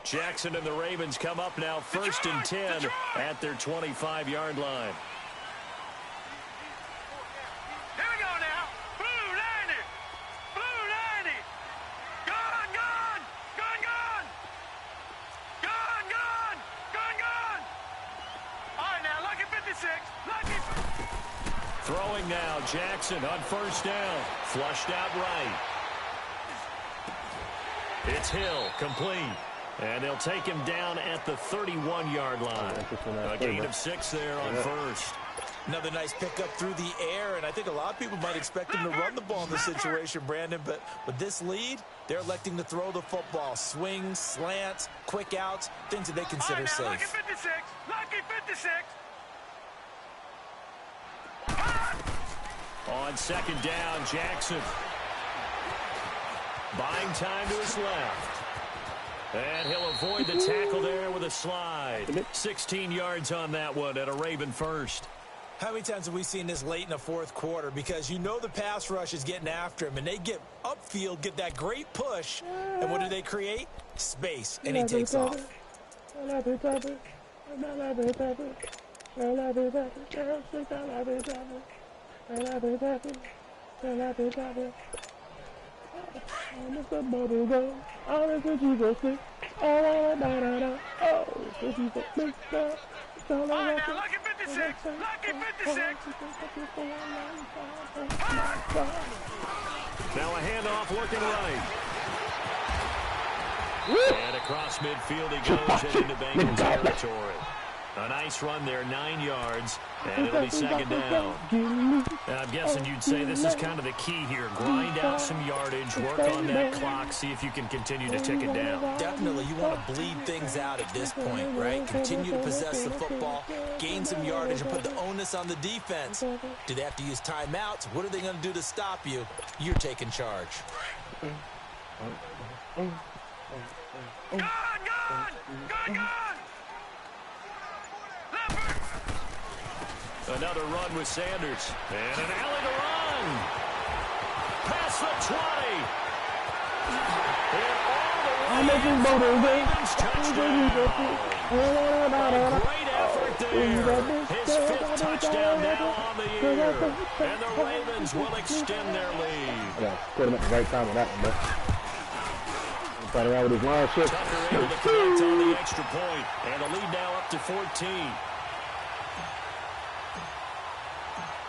Jackson and the Ravens come up now 1st and 10 at their 25-yard line. Here we go now. Blue 90. Blue 90. Gone, gone. Gone, gone. Gone, gone. Gone, gone. All right, now, lucky 56. Lucky. Throwing now, Jackson on 1st down. Flushed out right. It's Hill, complete. And they'll take him down at the 31-yard line. A gain of 6 there on 1st. Another nice pickup through the air, and I think a lot of people might expect him to run the ball in this situation, Brandon, but with this lead, they're electing to throw the football. Swings, slants, quick outs, things that they consider now, safe. Lucky 56. Lucky 56. On 2nd down, Jackson. Buying time to his left. And he'll avoid the tackle there with a slide. 16 yards on that one at a Raven 1st. How many times have we seen this late in the 4th quarter? Because you know the pass rush is getting after him, and they get upfield, get that great push, and what do they create? Space, and he takes off. All right, now, lucky 56. Lucky 56. Now a handoff looking right. And across midfield he goes and into Bengals territory. A nice run there, 9 yards, and it'll be second down. And I'm guessing you'd say this is kind of the key here. Grind out some yardage, work on that clock, see if you can continue to tick it down. Definitely, you want to bleed things out at this point, right? Continue to possess the football, gain some yardage, and put the onus on the defense. Do they have to use timeouts? What are they going to do to stop you? You're taking charge. Gone, gone, gone, gone. Another run with Sanders. And an alley to run. Past the 20. And all the way in for the Ravens touchdown. A great effort there. His 5th touchdown now on the year. And the Ravens will extend their lead. Yeah, put him at the right time with that one, bro. Right around with his line shift. Tucker able to connect on the extra point. And the lead now up to 14.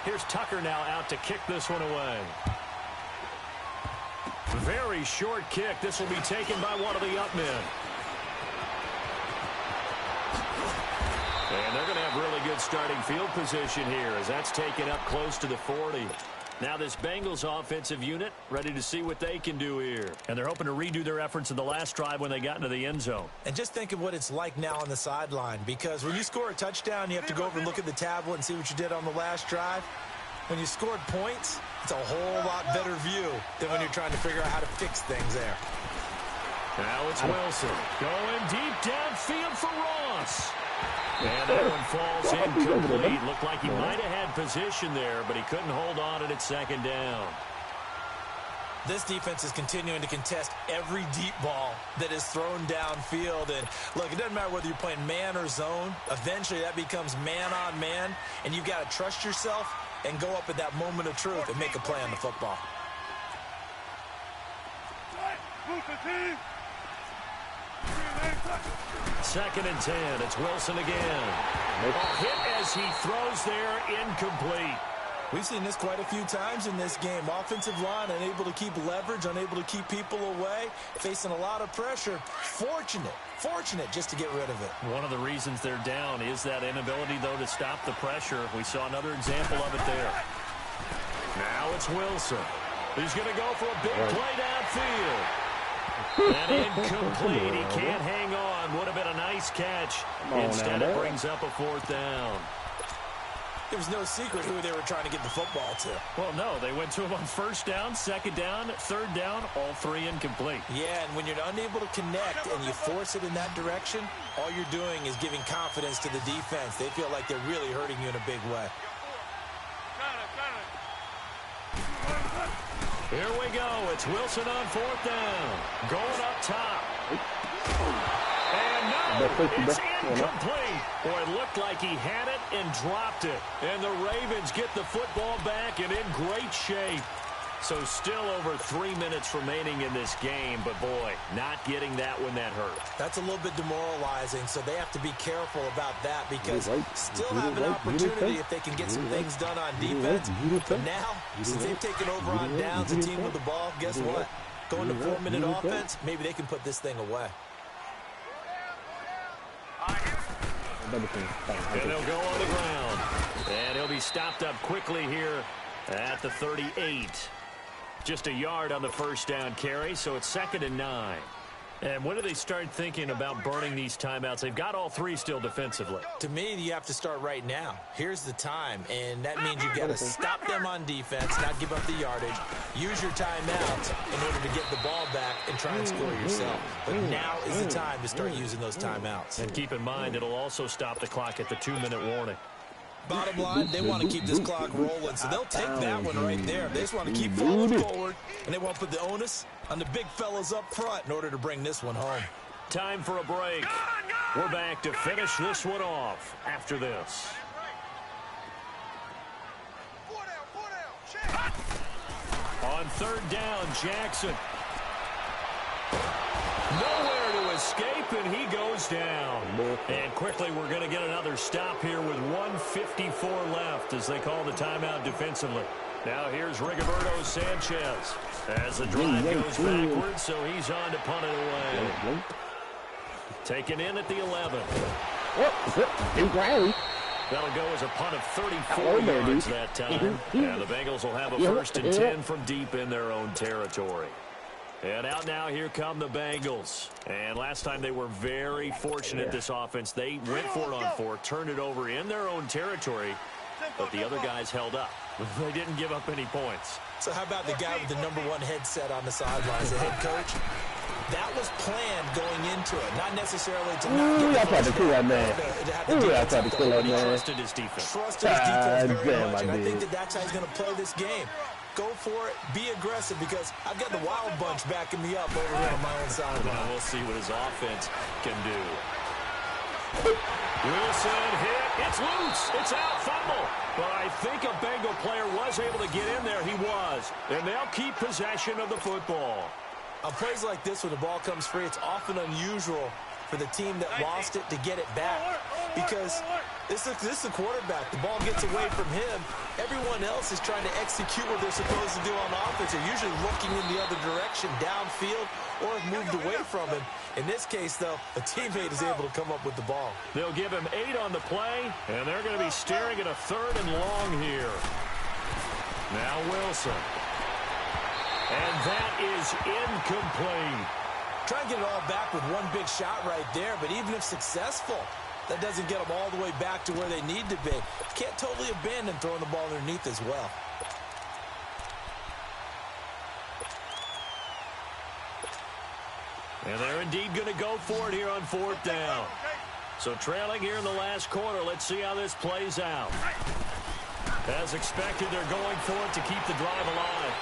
Here's Tucker now out to kick this one away. Very short kick. This will be taken by one of the up men. And they're going to have really good starting field position here as that's taken up close to the 40. Now this Bengals offensive unit ready to see what they can do here. And they're hoping to redo their efforts in the last drive when they got into the end zone. And just think of what it's like now on the sideline, because when you score a touchdown, you have to go over and look at the tablet and see what you did on the last drive. When you scored points, it's a whole lot better view than when you're trying to figure out how to fix things there. Now it's Wilson going deep downfield for Ross. And that one falls incomplete. Looked like he might have had position there, but he couldn't hold on at second down. This defense is continuing to contest every deep ball that is thrown downfield. And look, it doesn't matter whether you're playing man or zone. Eventually that becomes man on man, and you've got to trust yourself and go up at that moment of truth and make a play on the football. Second and 10. It's Wilson again. A hit as he throws there, incomplete. We've seen this quite a few times in this game. Offensive line unable to keep leverage, unable to keep people away, facing a lot of pressure. Fortunate just to get rid of it. One of the reasons they're down is that inability, though, to stop the pressure. We saw another example of it there. Now it's Wilson. He's going to go for a big play downfield. And incomplete. He can't hang on. Would have been a nice catch. Instead, it brings up a 4th down. There was no secret who they were trying to get the football to. Well, no. They went to him on 1st down, 2nd down, 3rd down, all 3 incomplete. Yeah, and when you're unable to connect and you force it in that direction, all you're doing is giving confidence to the defense. They feel like they're really hurting you in a big way. Here we go. It's Wilson on 4th down. Going up top. And no, it's incomplete. Boy, it looked like he had it and dropped it. And the Ravens get the football back and in great shape. So still over 3 minutes remaining in this game, but boy, not getting that when that hurt. That's a little bit demoralizing, so they have to be careful about that because still have an opportunity if they can get some things done on defense. But now, since they've taken over on downs, the team with the ball, guess what? Going to 4-minute offense, maybe they can put this thing away. And they'll go on the ground. And he'll be stopped up quickly here at the 38. Just a yard on the 1st down carry, so it's 2nd and 9. And when do they start thinking about burning these timeouts? They've got all 3 still defensively. To me, you have to start right now. Here's the time, and that means you've got to stop them on defense, not give up the yardage. Use your timeouts in order to get the ball back and try and score yourself. But now is the time to start using those timeouts. And keep in mind, it'll also stop the clock at the 2-minute warning. Bottom line, they want to keep this clock rolling, so they'll take that one right there. They just want to keep falling forward, and they want to put the onus on the big fellas up front in order to bring this one home. Time for a break. We're back to finish this one off after this. On 3rd down, Jackson. Nowhere to escape, and he goes down. And quickly, we're going to get another stop here with 1:54 left as they call the timeout defensively. Now here's Rigoberto Sanchez as the drive goes backwards, so he's on to punt it away. Taken in at the 11. That'll go as a punt of 34 yards that time. And the Bengals will have a 1st and 10 from deep in their own territory. And out now, here come the Bengals. And last time they were very fortunate, this offense. They went for it on 4, turned it over in their own territory, but the other guys held up. They didn't give up any points. So how about the guy with the #1 headset on the sidelines, the head coach? That was planned going into it, not necessarily to not get I tried to kill that man. I tried to kill that man. Trusted his defense. Trusted his defense very much, and I think that's how he's going to play this game. Go for it, be aggressive, because I've got the wild bunch backing me up over here on my own sideline. We'll see what his offense can do. Wilson hit. It's loose. It's out. Fumble. But I think a Bengal player was able to get in there. He was. And they'll keep possession of the football. On plays like this, when the ball comes free, it's often unusual for the team that lost it to get it back, because this is the quarterback. The ball gets away from him. Everyone else is trying to execute what they're supposed to do on offense. They're usually looking in the other direction, downfield, or have moved away from him. In this case, though, a teammate is able to come up with the ball. They'll give him 8 on the play, and they're going to be staring at a 3rd and long here. Now Wilson. And that is incomplete. Try and get it all back with one big shot right there, but even if successful, that doesn't get them all the way back to where they need to be. Can't totally abandon throwing the ball underneath as well. And they're indeed going to go for it here on 4th down. So trailing here in the last quarter, let's see how this plays out. As expected, they're going for it to keep the drive alive.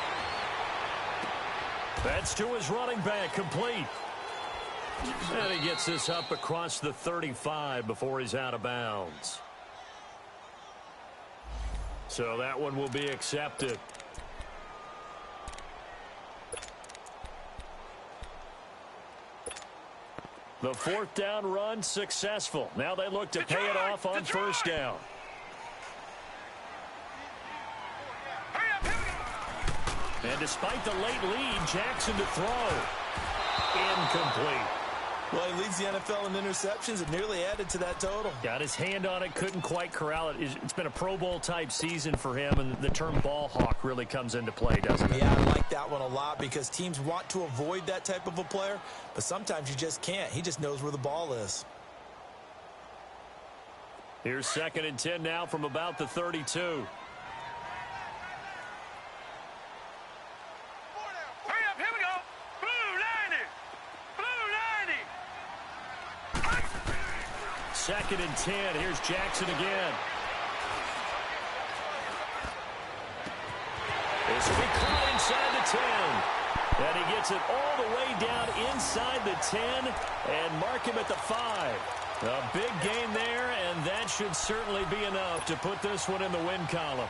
That's to his running back, complete. And he gets this up across the 35 before he's out of bounds. So that one will be accepted. The 4th down run successful. Now they look to pay it off on 1st down. And despite the late lead, Jackson to throw. Incomplete. Well, he leads the NFL in interceptions and nearly added to that total. Got his hand on it, couldn't quite corral it. It's been a Pro Bowl-type season for him, and the term ball hawk really comes into play, doesn't it? Yeah, I like that one a lot because teams want to avoid that type of a player, but sometimes you just can't. He just knows where the ball is. Here's 2nd and 10 now from about the 32. Second and 10. Here's Jackson again. This will be caught inside the 10. And he gets it all the way down inside the 10 and mark him at the 5. A big gain there, and that should certainly be enough to put this one in the win column.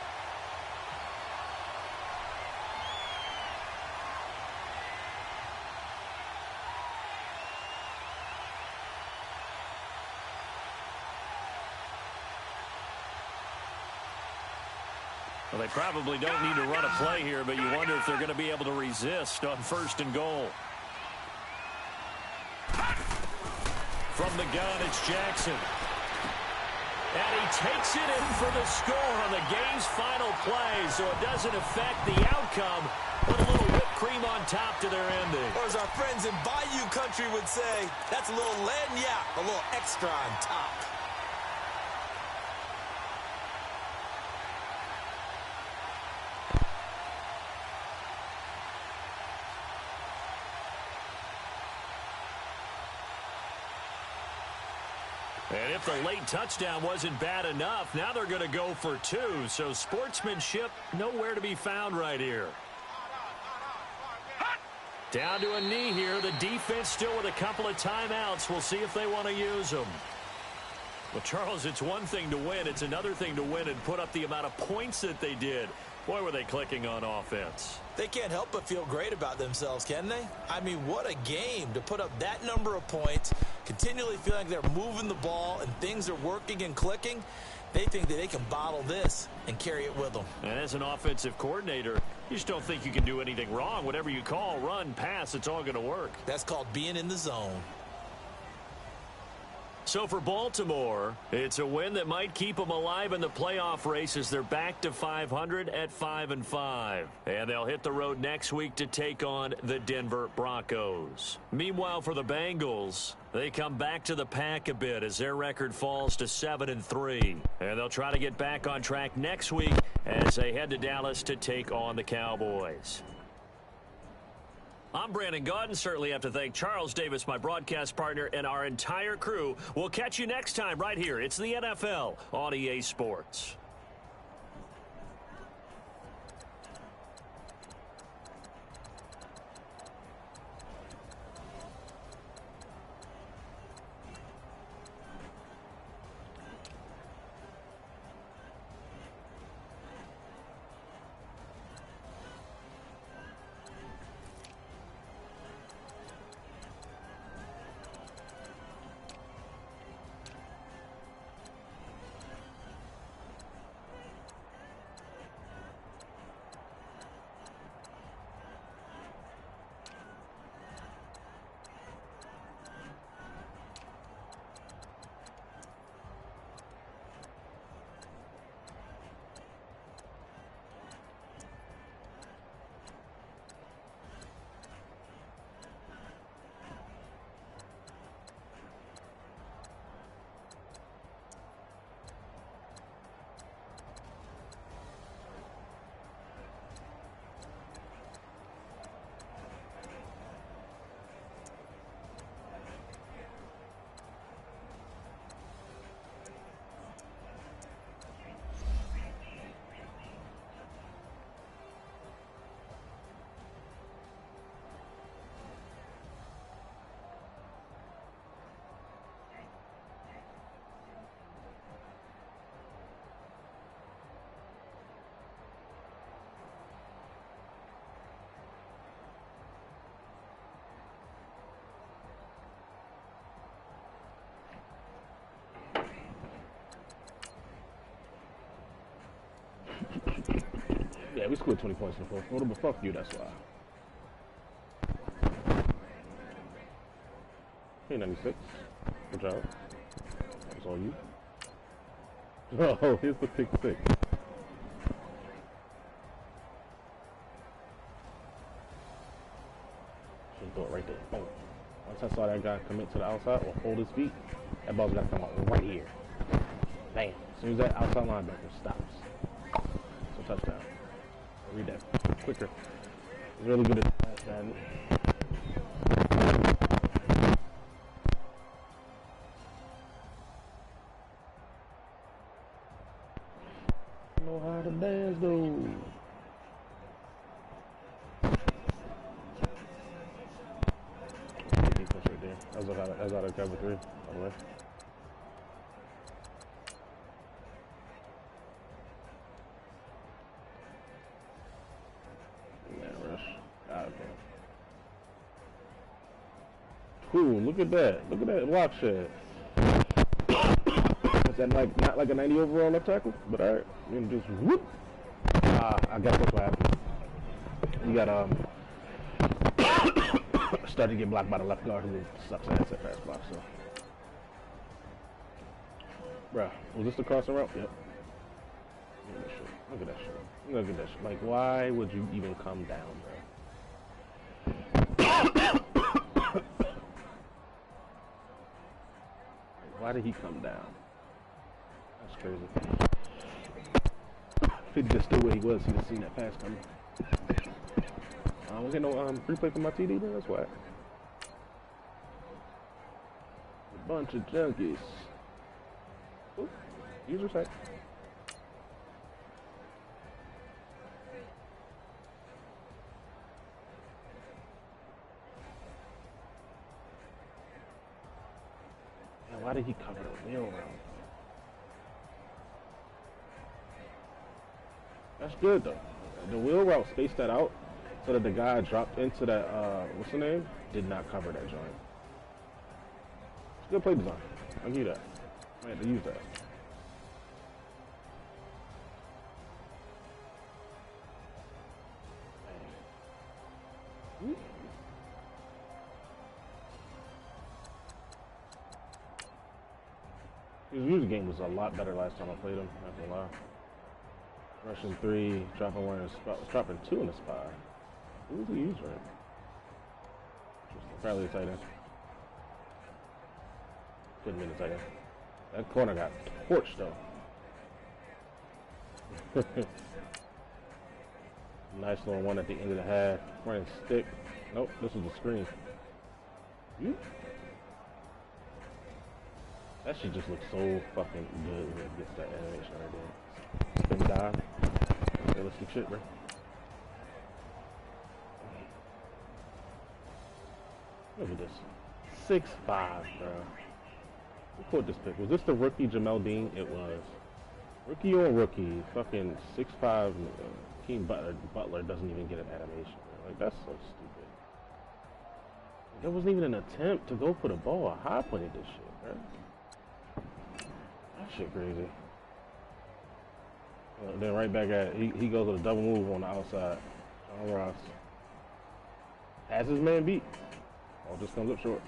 Well, they probably don't need to run a play here, but you wonder if they're going to be able to resist on 1st and goal. From the gun, it's Jackson. And he takes it in for the score on the game's final play, so it doesn't affect the outcome, but a little whipped cream on top to their ending. Or as our friends in Bayou Country would say, that's a little lagniappe, a little extra on top. And if the late touchdown wasn't bad enough, now they're going to go for 2. So sportsmanship nowhere to be found right here. Down to a knee here. The defense still with a couple of timeouts. We'll see if they want to use them. Well, Charles, it's one thing to win. It's another thing to win and put up the amount of points that they did. Boy, were they clicking on offense. They can't help but feel great about themselves, can they? I mean, what a game to put up that number of points, continually feeling like they're moving the ball and things are working and clicking. They think that they can bottle this and carry it with them. And as an offensive coordinator, you just don't think you can do anything wrong. Whatever you call, run, pass, it's all going to work. That's called being in the zone. So for Baltimore, it's a win that might keep them alive in the playoff race as they're back to 500 at 5-5. And they'll hit the road next week to take on the Denver Broncos. Meanwhile, for the Bengals, they come back to the pack a bit as their record falls to 7-3. And they'll try to get back on track next week as they head to Dallas to take on the Cowboys. I'm Brandon Gaudin. Certainly have to thank Charles Davis, my broadcast partner, and our entire crew. We'll catch you next time right here. It's the NFL on EA Sports. Yeah, we scored 20 points in the fourth quarter, but fuck you, that's why. Hey, 96. Good job. That's all you. Oh, here's the pick six. Should throw it right there. Boom. Once I saw that guy commit to the outside or hold his feet, that ball's got to come out right here. Bam. As soon as that outside linebacker stops. So touchdown. Read that quicker. Really good at that. Know how to dance though. Defense right there. That's out of cover 3, by the way. Cool, look at that. Look at that block shot. Is that like not like a 90 overall left tackle? But alright. You know, just whoop. I guess that's what happened. You got started to get blocked by the left guard who sucks ass at pass block, so. Bruh, was this the crossing route? Yep. Look at that shit. Look at that shit. Like, why would you even come down, bro? Why did he come down? That's crazy. If he just stood where he was, he'd have seen that pass coming. I don't get no replay for my TD, then that's why. A bunch of junkies. Ooh, user side. Why did he cover the wheel around? That's good though. The wheel route spaced that out so that the guy dropped into that what's the name? Did not cover that joint. It's good play design. I'll give you that. I had to use that. His music game was a lot better last time I played him, not gonna lie. Rushing 3, dropping 1 in the spot, dropping 2 in the spot. Who was he using? Probably a tight end. Couldn't be the tight end. That corner got torched though. Nice little one at the end of the half. Running stick. Nope, this was a screen. That shit just looks so fucking good when it gets that animation right there. Spin dive. Realistic shit, bro. Look at this. 6'5", bro. Who caught this pick? Was this the rookie Jamel Dean? It was. Rookie on rookie. Fucking 6'5". King Butler doesn't even get an animation, bro. Like, that's so stupid. There wasn't even an attempt to go for the ball. I high pointed this shit, bro. That shit crazy. Then right back at it, he goes with a double move on the outside. John Ross. Has his man beat. All just comes up short.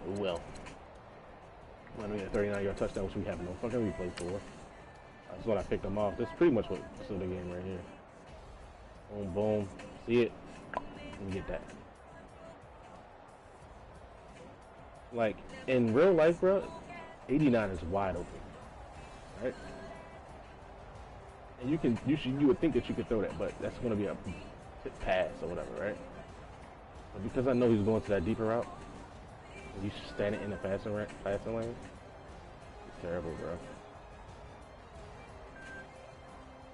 Oh well. Might be a 39-yard touchdown, which we have no fucking replay for. That's what I picked him off. This is pretty much what still the game right here. Boom, boom. See it? And get that. Like, in real life, bro, 89 is wide open. Right? And you would think that you could throw that, but that's going to be a pass or whatever, right? But because I know he's going to that deeper route, and you standing in the passing lane, it's terrible, bro.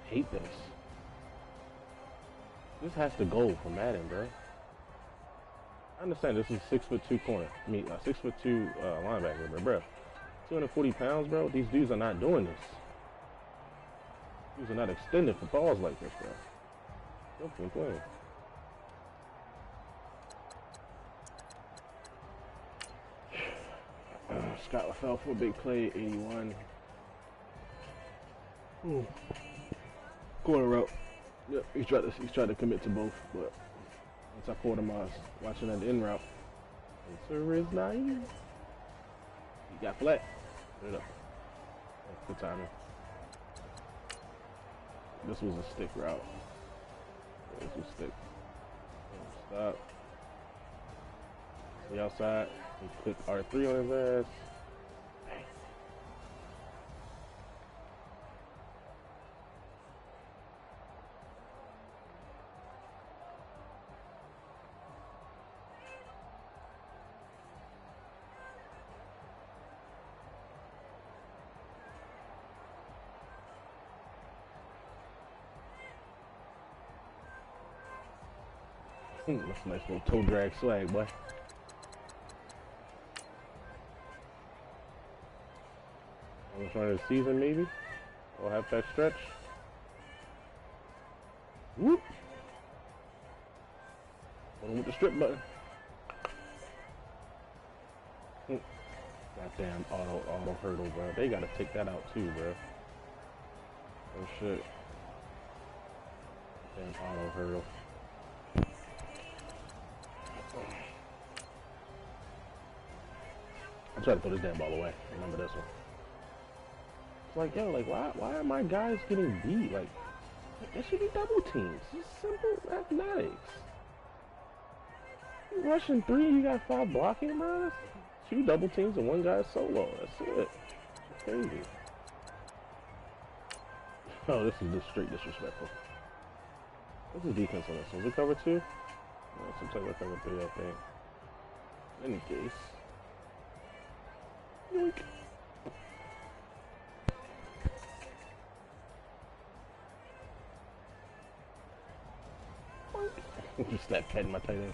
Hate this. This has to go for Madden, bro. I understand this is a 6'2" corner. I mean, a 6'2" linebacker, bro. 240 pounds, bro. These dudes are not doing this. These are not extended for balls like this, bro. Don't play. Scott fell for a big play, 81. Corner route. Yep, he's tried to commit to both, but once I caught him, I was watching that in route. Answer is naive. He got flat. Put it up. Good timing. This was a stick route. This was stick. Stop. The outside. He clicked R3 on his ass. That's a nice little toe drag swag, boy. On the front of the season, maybe? Or half that stretch. Whoop! One with the strip button. Goddamn auto hurdle, bro. They gotta take that out too, bro. Oh shit. Damn auto hurdle. I'm trying to throw this damn ball away. Remember this one. It's like, yo, like, why are my guys getting beat? Like, there should be double teams. It's just simple mathematics. You rushing 3, you got 5 blocking, bro. That's 2 double teams and 1 guy solo. That's it. It's crazy. Oh, this is just straight disrespectful. What's the defense on this? Was it cover 2? No, some type of cover 3, I think. In any case. Yoink. Just that pet in my tight end.